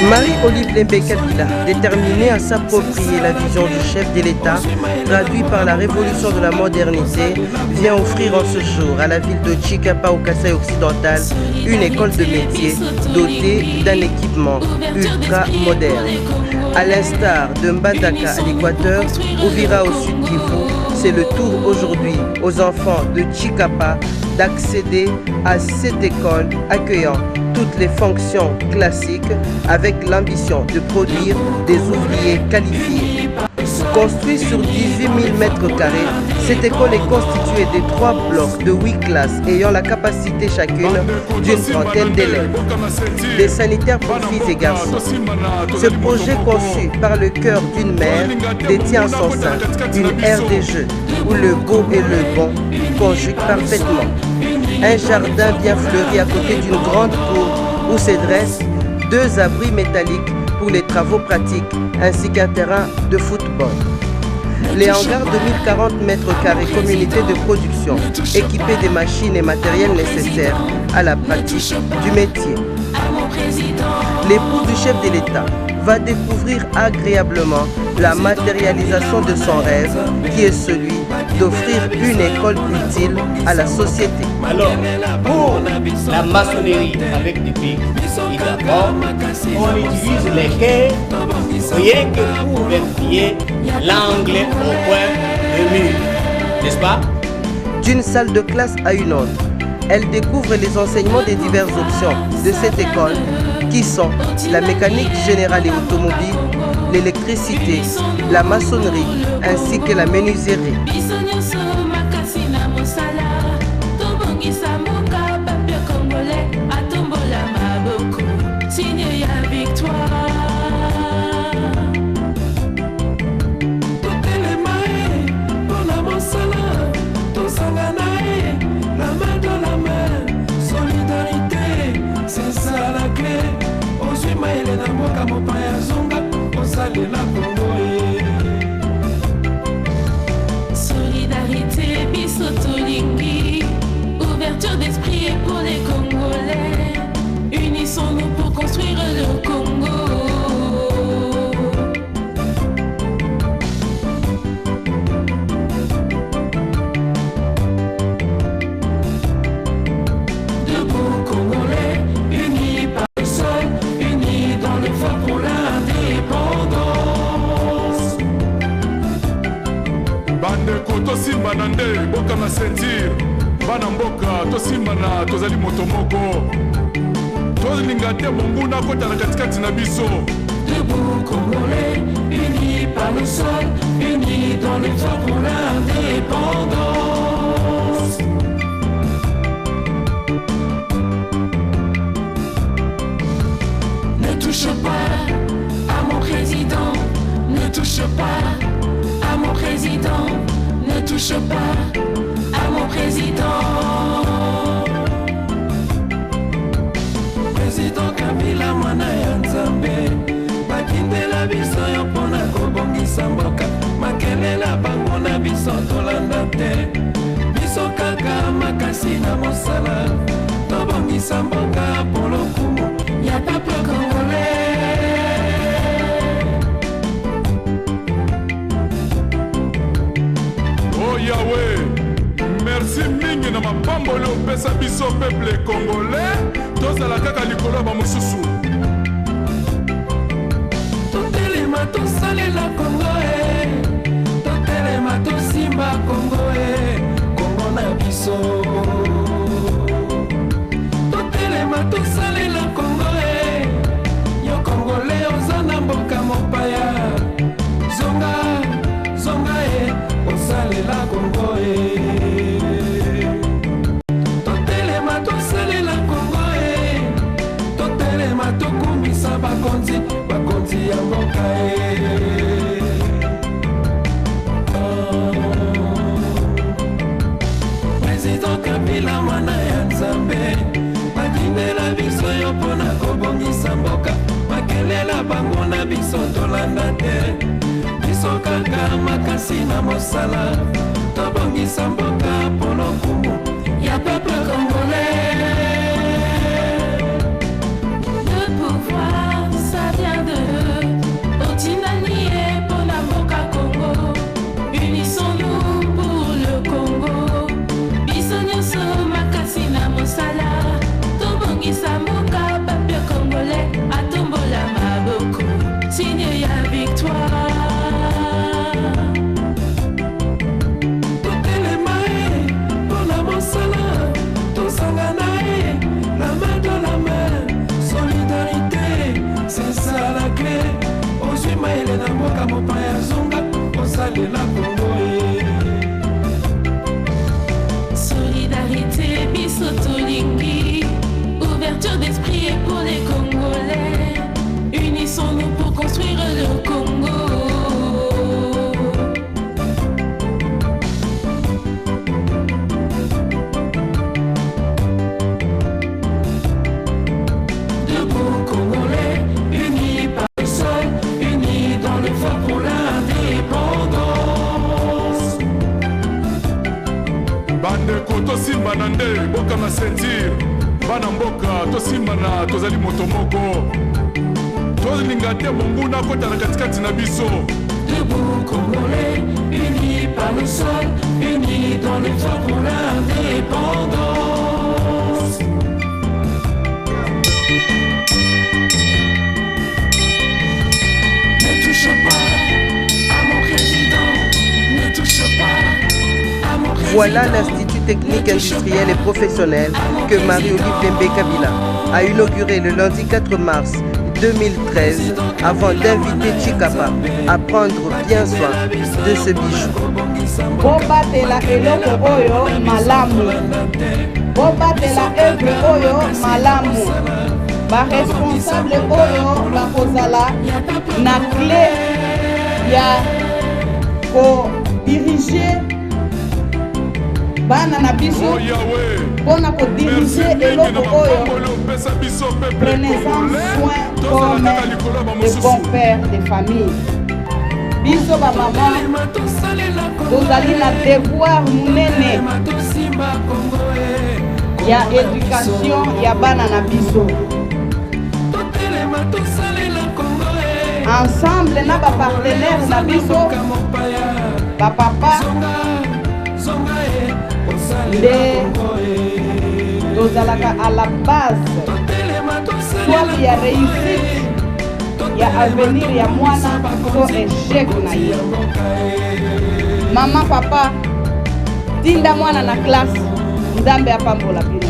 Marie-Olive Lembe Kabila, déterminée à s'approprier la vision du chef de l'État, traduit par la révolution de la modernité, vient offrir en ce jour à la ville de Chikapa au Kasaï occidental une école de métier dotée d'un équipement ultra moderne. À l'instar de Mbandaka à l'Équateur, Ouvira au sud Kivu, c'est le tour aujourd'hui aux enfants de Chikapa d'accéder à cette école accueillant toutes les fonctions classiques avec l'ambition de produire des ouvriers qualifiés. Construite sur 18 000 m², cette école est constituée de 3 blocs de 8 classes ayant la capacité chacune d'une trentaine d'élèves. Des sanitaires pour filles et garçons. Ce projet conçu par le cœur d'une mère détient en son sein une aire des jeux où le beau et le bon conjuguent parfaitement. Un jardin bien fleuri à côté d'une grande cour où se dressent 2 abris métalliques pour les travaux pratiques ainsi qu'un terrain de football. Les hangars de 1040 m², communauté de production, équipés des machines et matériels nécessaires à la pratique du métier. L'époux du chef de l'État va découvrir agréablement la matérialisation de son rêve qui est celui d'offrir une école utile à la société. Alors, pour la maçonnerie avec des pics, d'abord, on utilise les quais rien que pour vérifier l'angle au coin de mur, n'est-ce pas? D'une salle de classe à une autre, elle découvre les enseignements des diverses options de cette école qui sont la mécanique générale et automobile, l'électricité, la maçonnerie ainsi que la menuiserie. Solidarité, bisotolingi, ouverture d'esprit et pour les Congolais. Unissons-nous pour construire le Congo. Debout Congolais, unis par le sol, unis dans le fort pour l'indépendance. bandeko tosimba na nde boka na sentir bana mboka tosimba na tozali moto moko tolinga te monguna kota na katikati na biso. Debout Congolais, unis par le sol, unis dans le fort pour l'indépendance. Ne touche pas à mon président, ne touche pas à mon président, ne touche pas à mon président. Président Kabila mwana ya Nzambe, bakindela biso yo mpona kobongisa mboka, makelela bango na biso tolanda te, biso kaka makasi na mosala, tobongisa mboka pour lokumu ya peuple congolais. Oh Yahweh, merci mingi na mapamboli opesa biso peuple congolais, tozala kaka likolo ba mosusu. totelema tosalela Kongo totelema tosimba Kongo Kongo na biso totelema tosalela Kongo yo Congolais oza na mboka mopaya zonga zonga osalela Kongo totelema tosalela Kongo totelema tokumisa bakonzi ya mboka Président Kabila mwana ya Nzambe bakindela biso yo mpona kobongisa mboka makelela bango na biso tolanda te biso kaka makasi na mosala tobongisa mboka mpo lokumu ya peuple congolais. Le pouvoir, ça vient de Otinani et pour la Mboka Congo. Unissons-nous pour le Congo. Bisonyoso makasi na mosala tobongisa mboka peuple congolais atombola maboko signe ya victoire. Solidarité, biso tolingi, ouverture d'esprit et pour les Congolais. Unissons-nous pour construire le Congo. Debout Congolais, unis par le sol, unis dans le fort pour l'indépendance. bandeko tosimba na nde boka masentir bana mboka tosimba na tozali moto moko tolinga te monguna kota na katikati na biso. Debout Congolais, unis par le sol, unis dans le fort pour l'indépendance. Ne touche pas à mon président, ne touche pas à mon président. Voilà l'Institut technique industriel et professionnel que Marie-Olive Lembe Kabila a inauguré le lundi 4 mars 2013 avant d'inviter Chikapa à prendre bien soin de ce bijou. Bobatela eloko oyo malamu. Bobatela œuvre oyo malamu. Ba responsable oyo bakozala na clé ya ko diriger bana na biso mpona kodirige eloko oyo. Prenez-en soin comme de bons pères de famille. Biso bamama tozali na devoir monene ya éducation ya bana na biso. Ensemble na bapartenaire na biso bapapa nde tozalaka à la base soit ya réussite ya avenir ya mwana to échec na ye. Mama papa tinda mwana na classe nzambe apambola bino.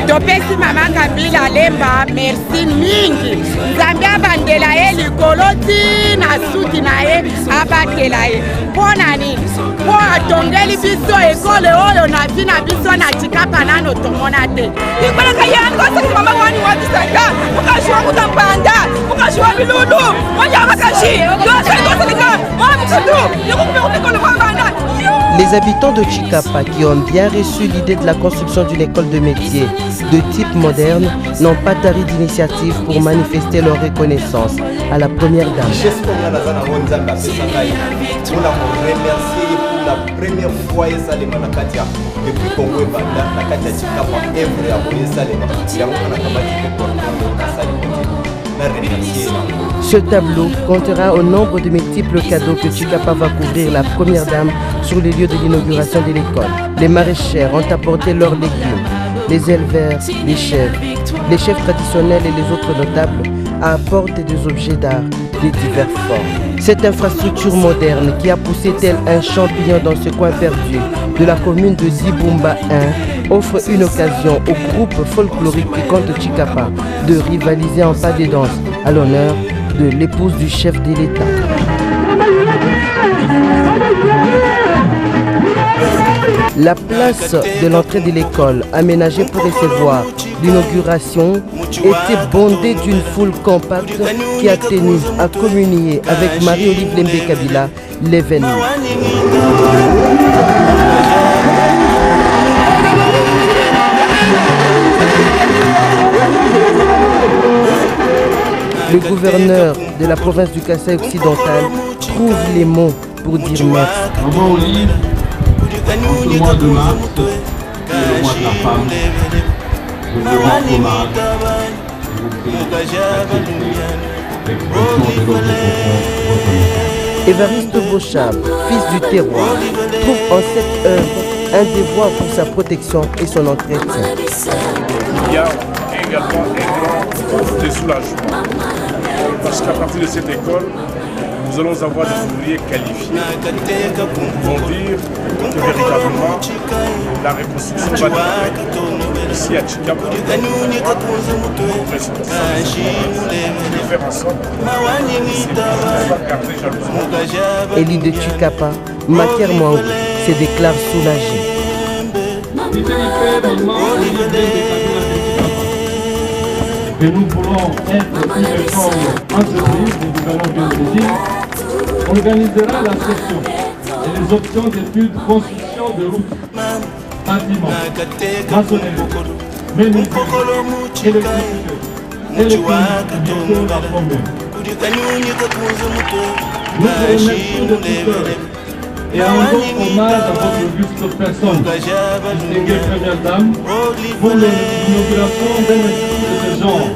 topesi mama Kabila Lemba merci mingi nzambe abandela ye likolo tina suki na ye abatela ye mpo na nini mpo atongeli biso ekole oyo na vi na biso na Chikapa nano tomona te ikolaka yangosoki mama wani wabisanga mukashiwa mutampanda mukashiwa bilulu monyamakashi yoseikosolika mwana mukudu yokukupekutekole kwabana. Les habitants de Chikapa qui ont bien reçu l'idée de la construction d'une école de métier de type moderne n'ont pas tari d'initiative pour manifester leur reconnaissance à la première dame. La première fois esalema na kati ya depuis Congo ebanda na kati ya Chikapa evre ya boye esalema yango na kabati pe portfolio kasali na remercier. Ce tableau comptera au nombre de multiples cadeaux que Chikapa va couvrir la première dame sur les lieux de l'inauguration de l'école. Les maraîchères ont apporté leurs légumes, les éleveurs, les chefs traditionnels et les autres notables apportent des objets d'art des diverses formes. Cette infrastructure moderne qui a poussé tel un champignon dans ce coin perdu de la commune de Dibumba 1 offre une occasion au groupe folklorique Pikonto Chikapa de rivaliser en pas de danse à l'honneur de l'épouse du chef de l'État. La place de l'entrée de l'école, aménagée pour recevoir l'inauguration, était bondée d'une foule compacte qui a tenu à communier avec Marie-Olive Lembe Kabila l'événement. Le gouverneur de la province du Kasaï occidental trouve les mots pour dire merci. Maman Olive, en ce mois de mars, qui est le mois de la femme, je vous rends hommage et vous prie d'accepter l'expression de notre reconnaissance. Évariste Bochab, fils du terroir, trouve en cette œuvre un devoir pour sa protection et son entretien. Il y a également un grand désoulagement parce qu'à partir de cette école, nous allons avoir des ouvriers qualifiés. Nous pouvons dire que véritablement la reconstruction va démarrer ici à Chikapa. De faire en sorte de garder jalousement. Élie de Chikapa, Maker Mwangu, se déclare soulagé. Que nous voulons être une réforme entreprise, nous allons bien le dire, organisera la session et les options d'études, construction de routes, bâtiments, maçonnerie, menuiserie, électricité, télécommunications, la commune. Nous vous remercions de tout cœur et rendons hommage à votre auguste personne, distinguée première dame, pour l'inauguration d'un institut de ce genre,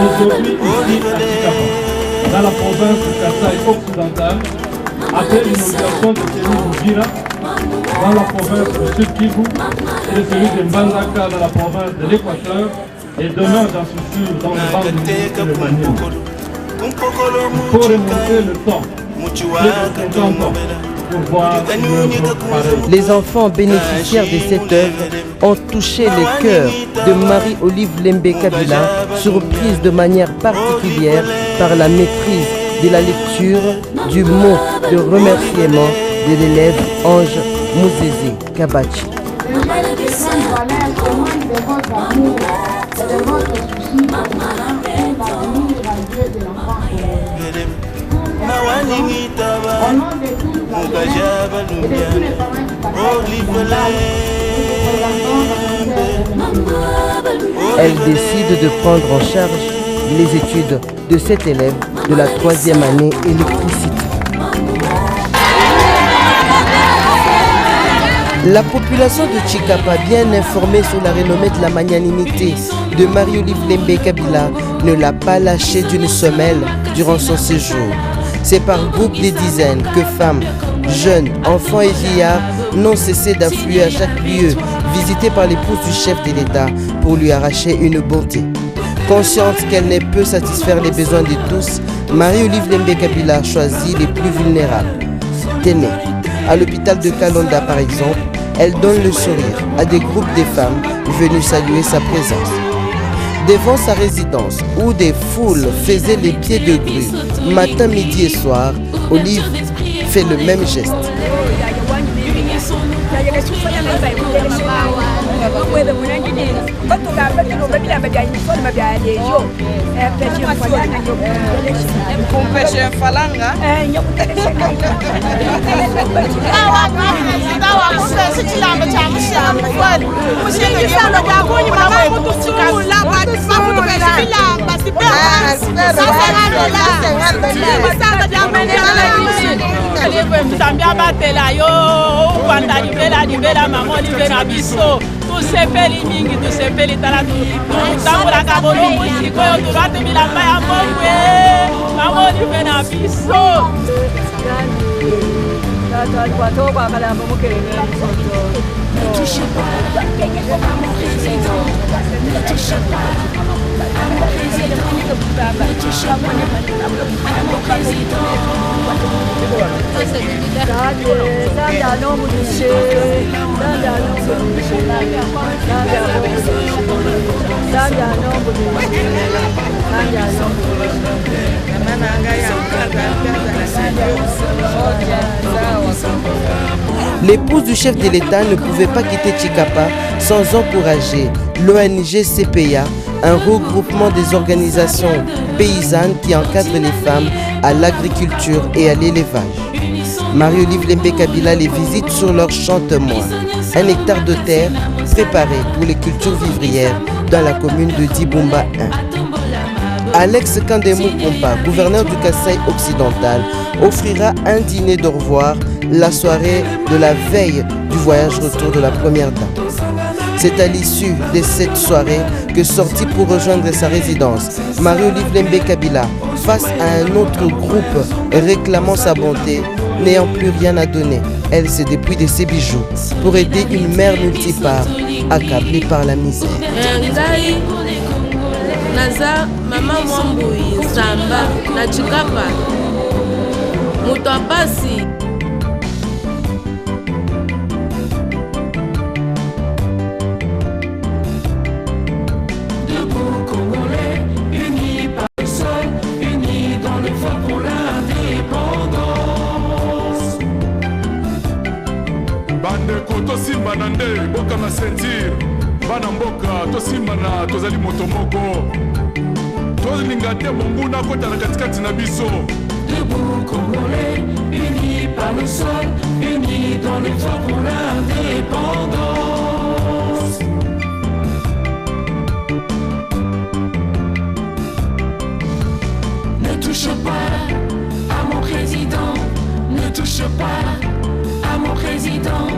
aujourd'hui ici à Chikapa, dans la province du Kasaï occidental, après l'inauguration de celui d'Uvira, dans la province du Sud Kivu, et de celui de Mbandaka, dans la province de l'Équateur, et demain, j'en suis sûr, dans le banc de le Mali. Il faut remonter le temps, plus de 50 ans. Les enfants bénéficiaires de cette œuvre ont touché les cœurs de Marie-Olive Lembe Kabila, surprise de manière particulière par la maîtrise de la lecture du mot de remerciement de l'élève Ange Mouzézé Kabachi. Elle décide de prendre en charge les études de cet élève de la 3e année électricité. La population de Chikapa, bien informée sur la renommée de la magnanimité de Marie-Olive Lembe Kabila, ne l'a pas lâchée d'une semelle durant son séjour. C'est par groupe de dizaines que femmes, jeunes, enfants et vieillards n'ont cessé d'affluer à chaque lieu visité par l'épouse du chef de l'État pour lui arracher une bonté. Consciente qu'elle ne peut satisfaire les besoins de tous, Marie-Olive Lembe Kabila choisit les plus vulnérables. Téné, à l'hôpital de Kalonda par exemple, elle donne le sourire à des groupes de femmes venues saluer sa présence. Devant sa résidence, où des foules faisaient les pieds de grue, matin, midi et soir, Olive fait le même geste. tusepeli mingi tusepeli tala tutambolaka bolomosiko oyo tolwate bilamba ya mbongwe bamolive na biso L'épouse du chef de l'État ne pouvait pas quitter Tshikapa sans encourager l'ONG CPA, un regroupement des organisations paysannes qui encadrent les femmes à l'agriculture et à l'élevage. Marie-Olive Lembe Kabila les visite sur leur champ témoin, 1 hectare de terre préparé pour les cultures vivrières dans la commune de Dibumba 1. Alex Kandemou Kompa, gouverneur du Kasaï occidental, offrira un dîner de revoir la soirée de la veille du voyage retour de la première dame. C'est à l'issue de cette soirée que sortit pour rejoindre sa résidence Marie-Olive Lembe Kabila face à un autre groupe réclamant sa bonté, n'ayant plus rien à donner. Elle se dépouille de ses bijoux pour aider une mère multipart accablée par la misère. Naza mama Mwambui Samba na Tshikapa mutu apasi debout Congolais, unis par le sol, unis dans l'effort pour l'indépendance. Bandeko tosimba na nde boka na sentir bana mboka tosimba na tozali moto moko tolinga te monguna kota na katikati na biso. Debout Congolais, unis par le sol, unis dans l'effort pour l'indépendance. Ne touche pas à mon président, ne touche pas à mon président,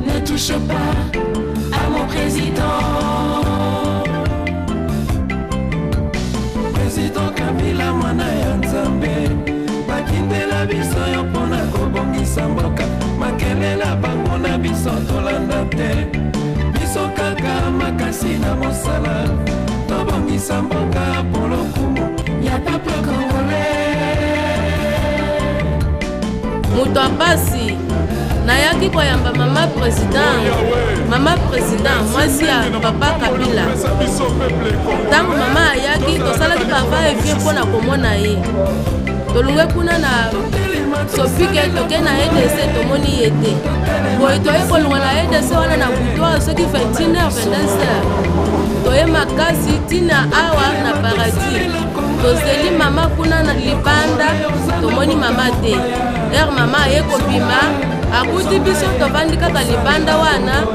ne touche pas à mon président. Président Kabila mwana ya Nzambe, bakindela biso yo mpona kobongisa mboka, makelela bango na biso tolanda te, biso kaka makasi na mosala, tobongisa mboka pour lokumu ya peuple congolais. mutu apasi nayaki koyamba mama président mwasi ya papa Kabila. Ntango mama ayaki tosalaki papa efie mpona komona ye, tolunge kuna na sopike toke na EDC tomoni ye te, boye toye kolunga na EDC wana na butoa soki 21h 22h toye makasi tina awa na paradis tozeli mama kuna na libanda tomoni mama te. Mama aye kopima akuti biso tobandi kaka libanda wana,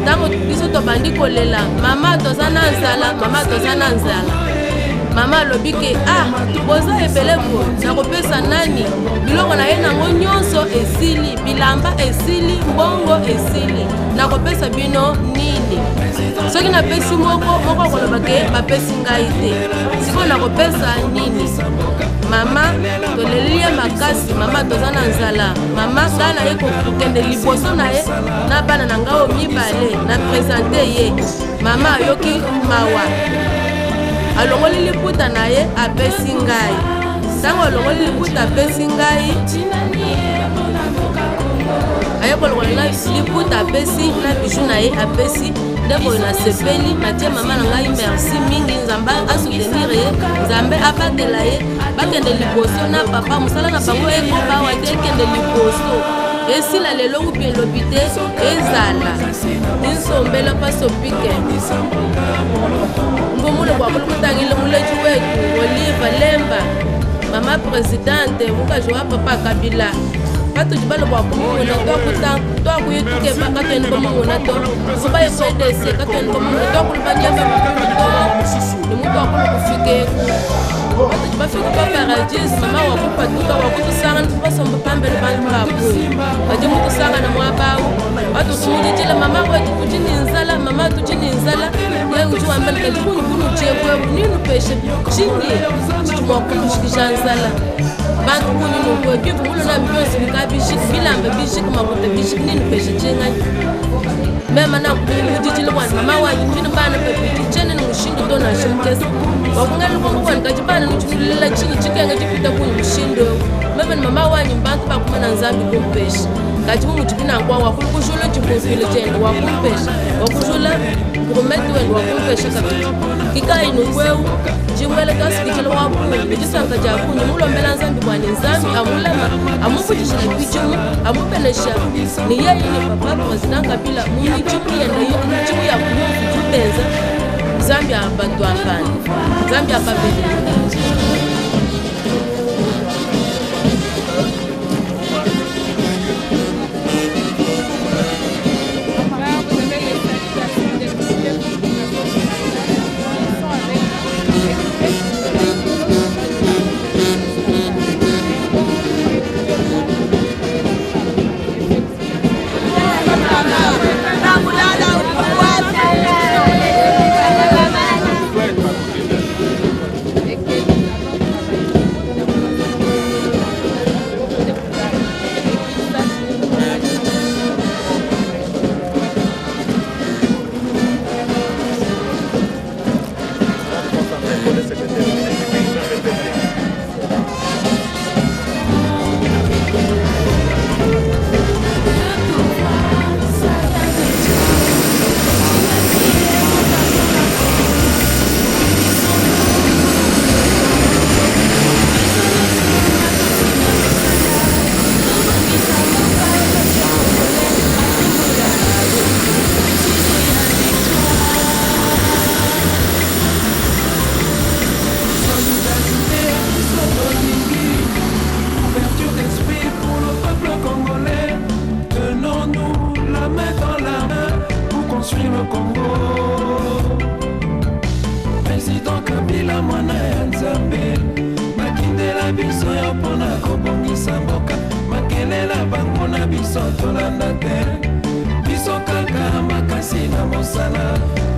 ntango biso tobandi kolela mama toza na nzala, mama toza na nzala. Mama alobi ke boza ebele ko nakopesa nani biloko na ye nango nyonso esili, bilamba esili, mbongo esili, nakopesa bino nini? Soki napesi moko akoloba ke bapesi ngai te, sikoyo nakopesa nini? Mama toleli ye makasi, mama toza na nzala. Mama ngai na ye kokende liboso na ye na bana na ngai mibale na présente ye. Mama ayoki mawa, alongoli liputa na ye apesi ngai. Ntango alongoli liputa apesi ngai, aye kolongola na liputa apesi na biju na ye apesi, ndeko na sepeli natie mama na ngai merci mingi, Nzambe asoutenir ye, Nzambe abatela ye bakende liboso na papa mosala na bango ekoba wa te ekende liboso esila lelo upi elobi te ezala insombela pasopike ngomule kwakulukutangile muleji wetu Olive Lemba mama presidente mukajiwa papa Kabila batu jibalo kwa kumuna to akuyetuke baka tweni komuna to kuba yekwedese katweni komuna to kulubanyamba ni mutu akulu kufike batu bafika pa paradis mama wakupatuka wakutusanga nipasomba pambele bantu babuyi bati mutusanga na mwabau batu tumujijila mama wetu kujini nzala mama tujini nzala ye ujuwambele kajikuni kunu chekwe ninu peshe chini chitumwakulu shikisha nzala bantu kuni nukwe kifu mulo na mbiosi nikabishik bilambe bishik makute bishik ninu peshe chingani mema na kujijila wani mama wanyi kini bana pepi chene nushingi to na shimkes wakunga lukongo kwani kachipana nuchulila chini chikenga chipita kuni mshindo mebe ni mama wanyi mbantu bakumana nzambi kumpeshi kati mumuchipina kwa wakulu kushula chipufile chendo wakumpeshi wakushula kurumeti wendo wakumpeshi kapitu kika inu kweu chimwele kasi kichilo wapuni michisanga chakuni mulombela nzambi kwani nzambi amulema amuputishila kichimu amupenesha ni yeye ni papa president Kabila munichimu yenda munichimu ya kumufu tutenza nzambi abantu afani nzambi akabele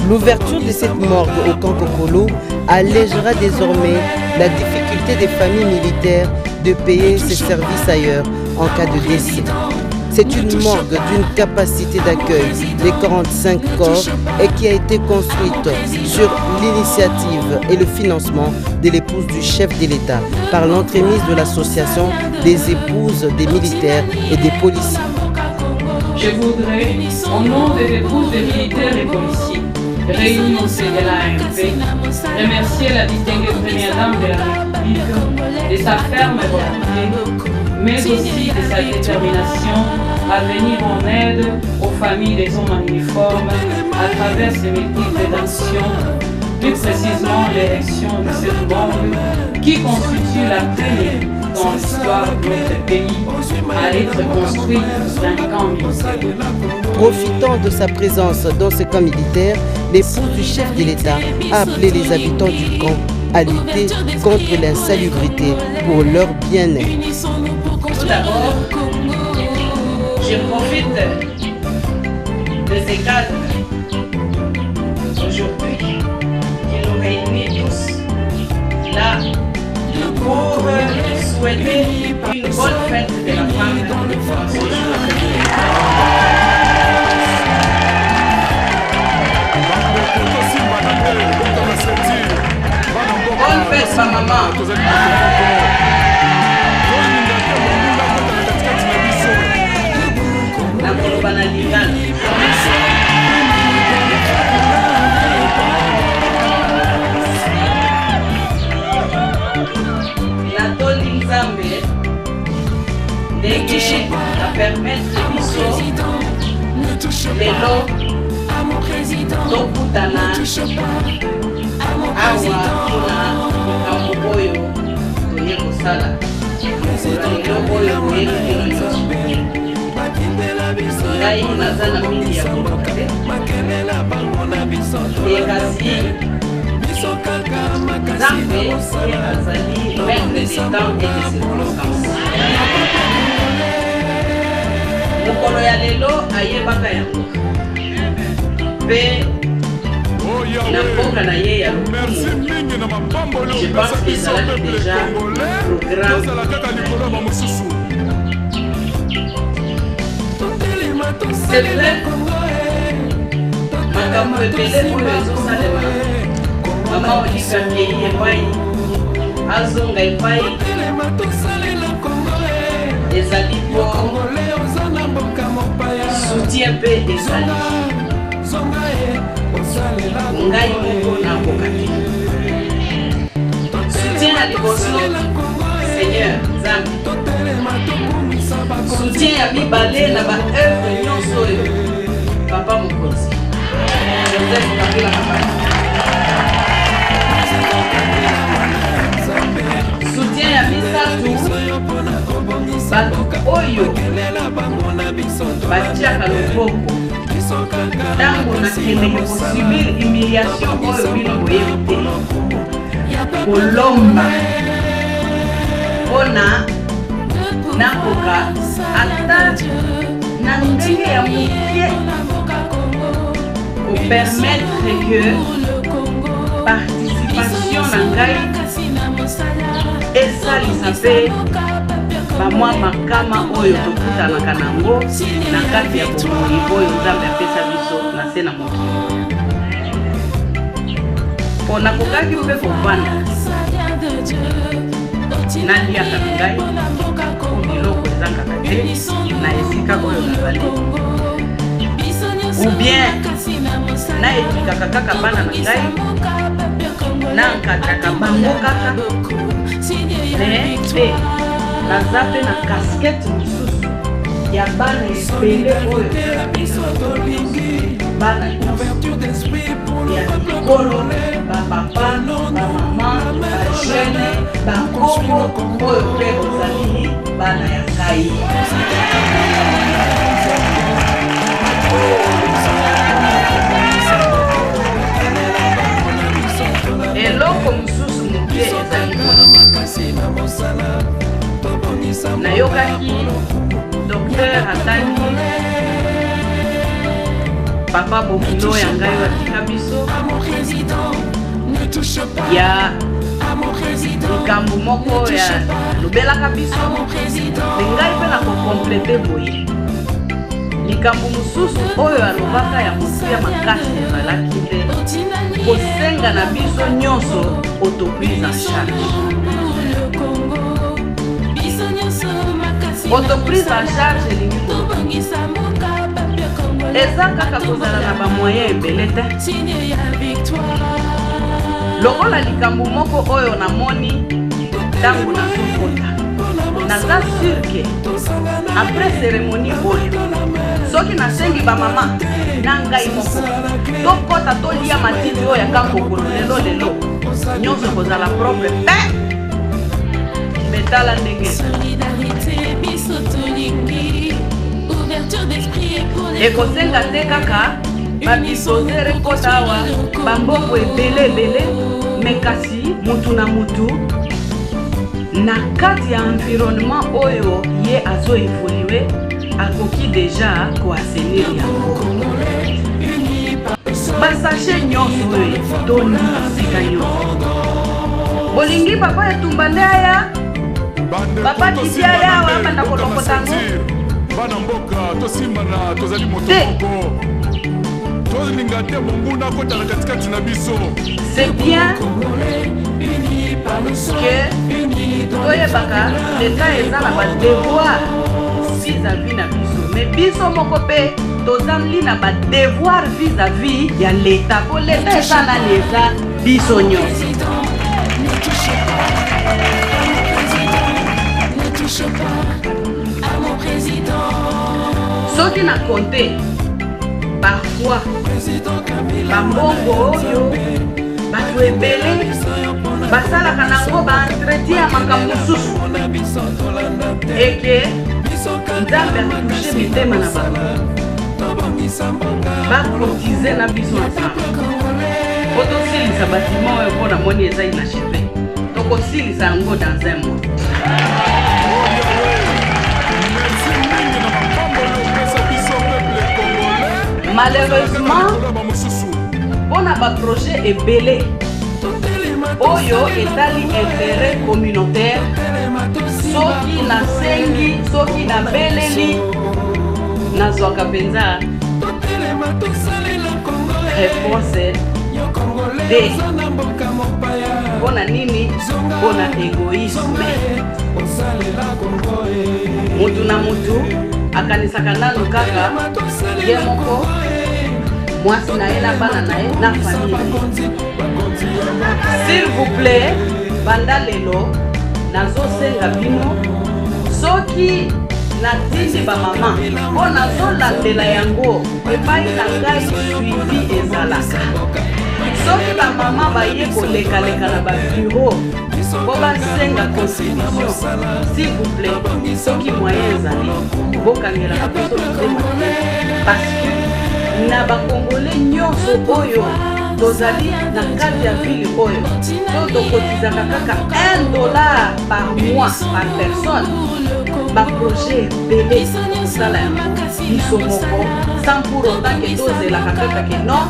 L'ouverture de cette morgue au camp Kokolo allégera désormais la difficulté des familles militaires de payer ses services ailleurs en cas de décès. C'est une morgue d'une capacité d'accueil de 45 corps et qui a été construite sur l'initiative et le financement de l'épouse du chef de l'État par l'entremise de l'association des épouses des militaires et des policiers. Je voudrais, au nom des épouses des militaires et policiers, réunis au sein de l'AMP, remercier la distinguée première dame de la République de sa ferme volonté, mais aussi de sa détermination à venir en aide aux familles des hommes en uniforme à travers ces multiples rédemptions, plus précisément l'érection de cette bombe qui constitue la première dans l'histoire de notre pays à être construite d'un camp militaire. Profitant de sa présence dans ce camp militaire, l'épouse du chef de l'État a appelé les habitants du camp à lutter contre l'insalubrité pour leur bien-être. Tout d'abord, je profite de ces cadres aujourd'hui qui nous réunissent tous là pour souhaiter une bonne fête de la femme en ce jour. Bonne fête ma maman. La Kolobana Lingala. Natoli Nzambe ndenge à permettre biso lelo tokutana awa mpona makambo oyo toye kosala lelo oyo boyebi bino nyonso ngai naza na mingi ya koloba te kasi Nzambe ye azali maître des temps et des circonstances. Mokolo ya lelo ayebaka yango mpe na mboka na ye ya lokumu je pense que ezalaki déjà programme. C'est vrai makambo ebele oyo ezosalema Maman Olive Akei epai azonga epai ezali po soutien mpe ezali ngai moko nakoka te soutien ya liboso Seigneur Nzambe soutien ya mibale na baœuvre nyonso oyo papa mokonzi Joseph Kabila Kabange soutien ya misatu bato oyo batiaka loboko ntango nakendeke kosubir humiliation oyo bino boyebi te kolomba mpona nakoka ata na ndenge ya mokie kopermettre que participation na ngai esalisa mpe bamwa makama oyo tokutanaka nango na kati ya bomoi oyo Nzambe apesa biso na se na mokili mpo nakokaki mpe kovanda naliaka na ngai biloko ezangaka te na esika oyo nazali ou bien naetikaka kaka bana na ngai nankataka bango kaka me te naza mpe na kaskete mosusu ya bana ebele oyo bana ya mikolo bapapa bamama bajeune bakoko oyo mpe ozali bana ya ngai eloko mosusu moke ezali nayokaki docteur atani papa bokilo ya ngai watika biso ya likambo moko ya lobelaka biso me ngai mpe nakokomplete boye likambo mosusu oyo alobaka ya mosia makasi ezalaki nde kosenga na biso nyonso autoprise en charge autoprise en charge elingi eza kaka kozala na bamoyen ebele te lokola likambo moko oyo namoni ntango nazokota naza surke apres cérémonie oyo soki nasengi bamama na ngai moko tokota tolia matiti oyo yakakokolo lelo nyonso kozala propre pe betala ndenge ekosenga te kaka babisozere kota awa bamboko ebele me kasi mutu na mutu na kati ya environnement oyo ye azoevolue akoki deja koasenir yango basashe nyonso oyo toni sika nyonso bolingi papa etumba nde aya papa kisi aya awa banda kolokotango bana mboka tosimbana tozali moto moko tolinga te monguna akotala katikati na biso c'est bien que toyebaka leta eza na badevoir vis-à-vis na biso me biso moko mpe tozali na badevoir vis-à-vis ya leta po leta eza nani eza biso nyonso soki na konte parfois bambongo oyo bato ebele basalaka nango baentretien ya makambo mosusu eke Nzambe akushe mitema na bango bakotize na biso ensemble po tosilisa batima oyo mpo namoni eza inachevé tokosilisa yango dans un mois. Malheureusement, on a un projet ebele oyo etali intérêt communautaire soki na sengi soki na beleli nazwaka penza réponse de mpona nini? Mpona egoisme. Mutu na mutu akanisaka nano kaka ye moko mwasi na ye na bana na ye na famille. S'il vous plaît, banda lelo nazosenga bino soki natindi bamama mpo nazolandela yango epai na ngai suivi ezalaka. Soki bamama baye kolekaleka na babiro mpo basenga contribution, s'il vous plaît, soki moyen ezali bokangelaka biso motema te, parce que na bakongole nyonso oyo tozali na kati ya ville oyo to tokotizaka kaka $1 par mois par personne, baprojet ebele kosala yango biso moko sans pour autant ke tozelaka kaka ke non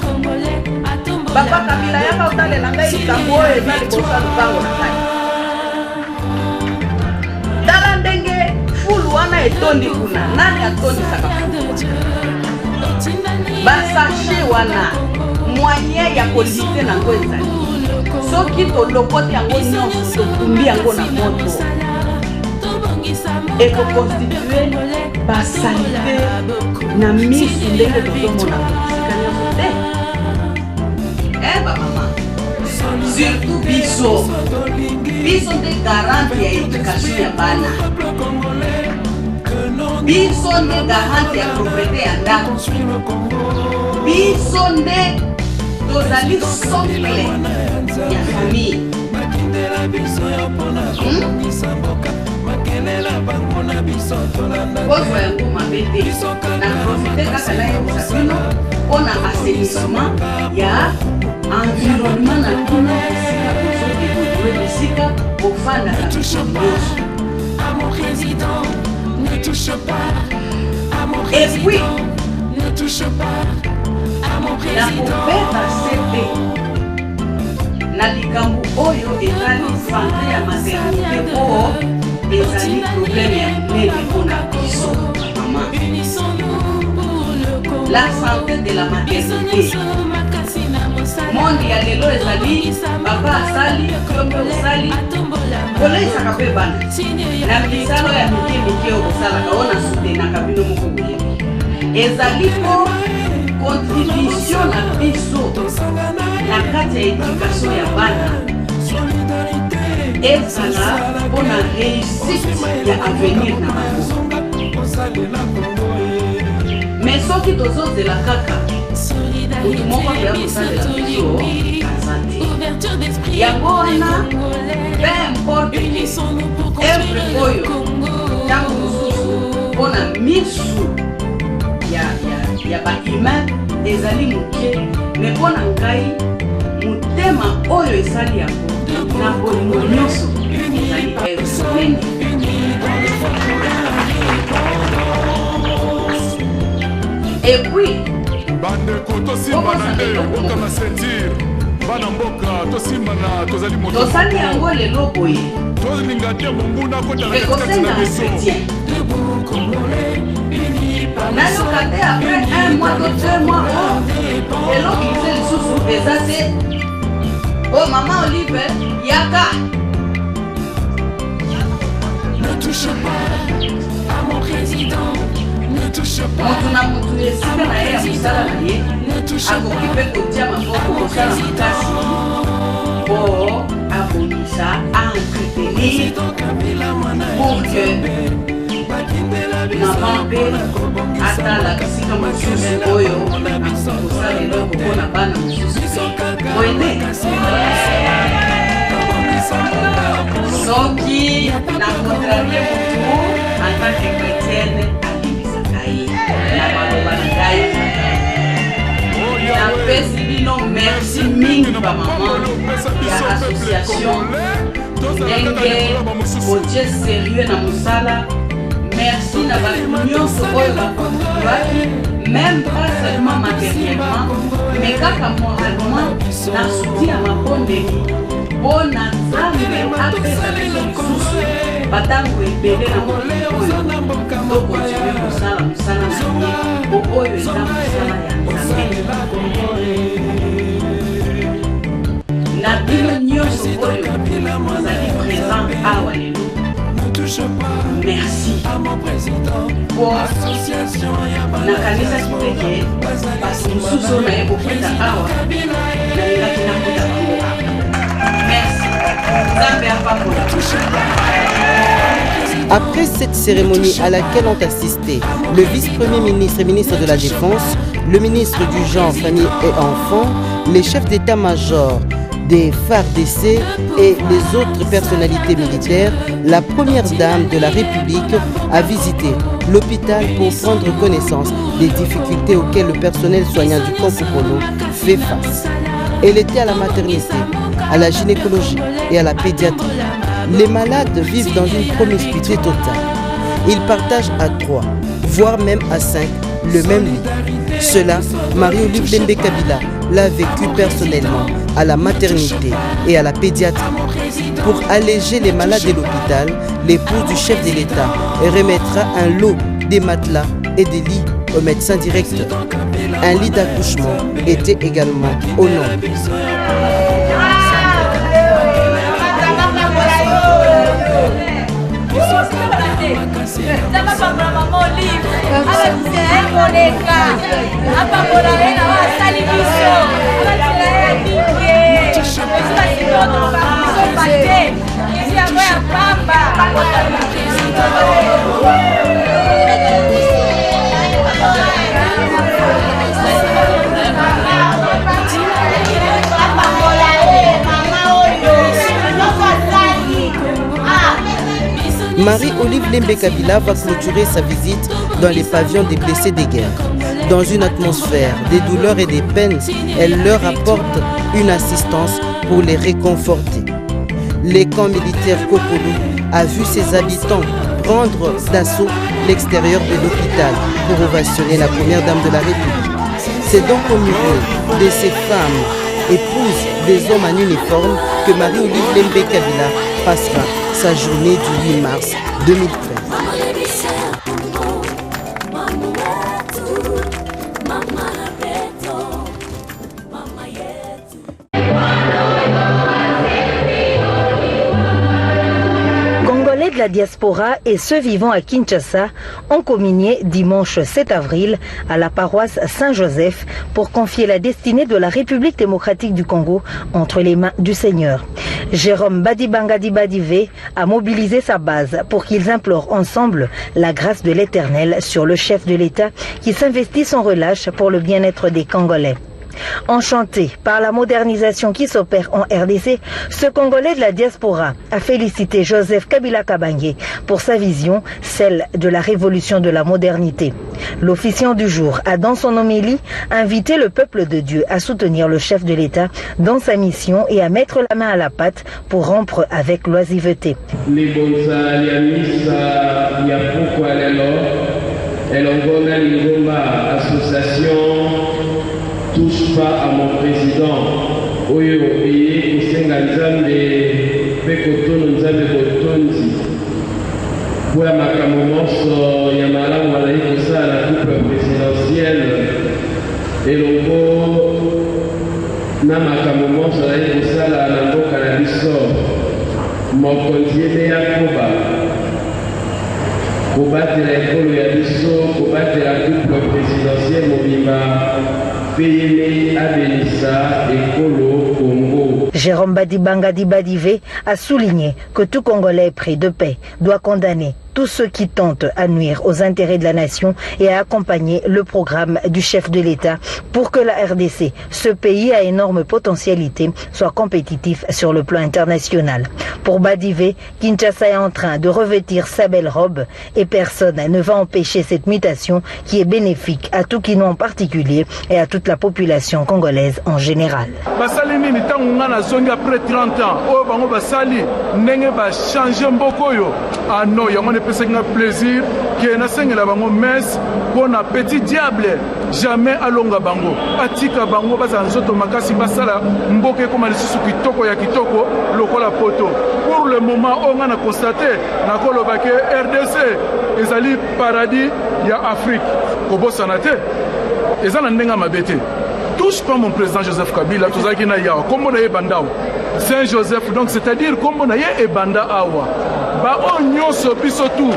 papa Kabila yaka otalela ngai likambo oyo eza liboso ya lupango na ngai. Tala ndenge fulu wana etondi kuna, nani atondisaka fulu? Basashe wana moyen ya kolite nango ezali. Soki tolokoti yango nyonso tokumbi yango na moto ekokonstitue basalite na misu ndenge tozomona kosika nyonso te. Bamama, surtout biso nde garante ya éducation ya bana, biso nde garante ya propriété ya ndako, biso nde tozali socle ya famille. Kozwa yango mabe te, na profite kaka nayebisa bino mpona assainissement ya environnement na kuna esika tozodekouvre bisika kofandaka biso nyonso. Et puis nakobeta sete na likambo oyo ezali santé ya maternité po ezali problème ya monene mpona biso mama. La santé de la maternité monde ya lelo ezali papa asali yombe osali koleisaka mpe bana na misalo ya mike oyo kosalaka oyo nasutenaka bino moko boyebi ezali po contribution na biso na kati ya éducation ya bana ezala mpona réussite ya avenir na bango. Mais soki tozozela kaka mutu moko ya kosalela biso aza te, yango wana peu importe evre oyo ntango mosusu mpona misu ya bahumain ezali moke, me mpona ngai motema oyo esali yango na bolingo nyonso ezali evre. Et puis tosali yango lelo boye ekosenga chrétien nayoka te après 1 mois to 2 mois eloko ise lisusu eza te o mama Olive yaka motu na motu esika na ye ya mosala na ye akoki mpe kotia maboko kosala makasi mpo abongisa aentretenir pour que mama mpe atala bisika mosusu oyo akosala eloko mpona bana mosusu boyene. Soki na contrarie motu en tant que chrétienne na baloba na ngai napesi bino merci mingi bamama ya association ndenge otie sérieux na mosala. Merci na bato nyonso oyo bakontribuaki même pas seulement matériellement mais kaka moralement na soutien ya mabondeli mpo na nzambe apesa biso lisusu batango ebele na mokili oyo tokontinue kosala mosala na ye po oyo eza mosala ya nzambe. bozali présent awa lelo merci po na kanisa kipeke basi mosusu oyo naye kokota awa nalingaki nakota bango merci nzambe apambola. Après cette cérémonie à laquelle ont assisté le vice-premier ministre et ministre de la Défense, le ministre du Genre, Famille et Enfants, les chefs d'état-major des FARDC et les autres personnalités militaires, la première dame de la République a visité l'hôpital pour prendre connaissance des difficultés auxquelles le personnel soignant du Konkokolo fait face. Elle était à la maternité, à la gynécologie et à la pédiatrie. Les malades vivent dans une promiscuité totale. Ils partagent à 3, voire même à 5, le même lit. Cela, Marie-Olive Lembe Kabila l'a vécu personnellement à la maternité et à la pédiatrie. Pour alléger les malades de l'hôpital, l'épouse du chef de l'État remettra un lot des matelas et des lits au médecin directeur. Un lit d'accouchement était également au nombre. Marie-Olive Lembe Kabila va clôturer sa visite dans les pavillons des blessés des guerres. Dans une atmosphère des douleurs et des peines, elle leur apporte une assistance pour les réconforter. Les camps militaires Kokolo a vu ses habitants prendre d'assaut l'extérieur de l'hôpital pour ovationner la première dame de la République. C'est donc au milieu de ces femmes, épouses des hommes en uniforme, que Marie-Olive Lembe Kabila passera sa journée du 8 mars 2013. Congolais de la diaspora et ceux vivant à Kinshasa ont communié dimanche 7 avril à la paroisse Saint-Joseph pour confier la destinée de la République démocratique du Congo entre les mains du Seigneur. Jérôme Badibangadi Badivé a mobilisé sa base pour qu'ils implorent ensemble la grâce de l'Éternel sur le chef de l'État qui s'investit sans relâche pour le bien-être des Congolais. Enchanté par la modernisation qui s'opère en RDC, ce Congolais de la diaspora a félicité Joseph Kabila Kabange pour sa vision, celle de la révolution de la modernité. L'officiant du jour a dans son homélie invité le peuple de Dieu à soutenir le chef de l'État dans sa mission et à mettre la main à la pâte pour rompre avec l'oisiveté. Touche pas à mon président. Oyo Eye Kusenga Nzambe Pekotono Nzambe Botonzi. Pour la makamomonso Yamala Walaï Kosa la coupe présidentielle. Et l'ongo na makamomonso Walaï Kosa la Nambo Kanabiso. Mon continuer Yakoba. Kobattre l'école Yabiso, kobattre la coupe présidentielle Mobimba. Jérôme Badibangadi Badivé a souligné que tout Congolais pris de paix doit condamner tous ceux qui tentent à nuire aux intérêts de la nation et à accompagner le programme du chef de l'État pour que la RDC, ce pays à énorme potentialité, soit compétitif sur le plan international. Pour Badivé, Kinshasa est en train de revêtir sa belle robe et personne ne va empêcher cette mutation qui est bénéfique à tout Kino en particulier et à toute la population congolaise en général. Après 30 ans, c'est un plaisir que na sengela bango messe pour na petit diable jamais alonga bango atika bango baza nzoto makasi basala mboke koma lisusu kitoko ya kitoko lokola poto. Pour le moment on a constaté na koloba ke RDC ezali paradis ya Afrique kobosana te ezana ndenga mabete. Touche pas mon président Joseph Kabila tozaki na yawa kombo na yebandao Saint-Joseph, donc c'est-à-dire comme on a et Banda Awa. Ba on nyonso biso tout.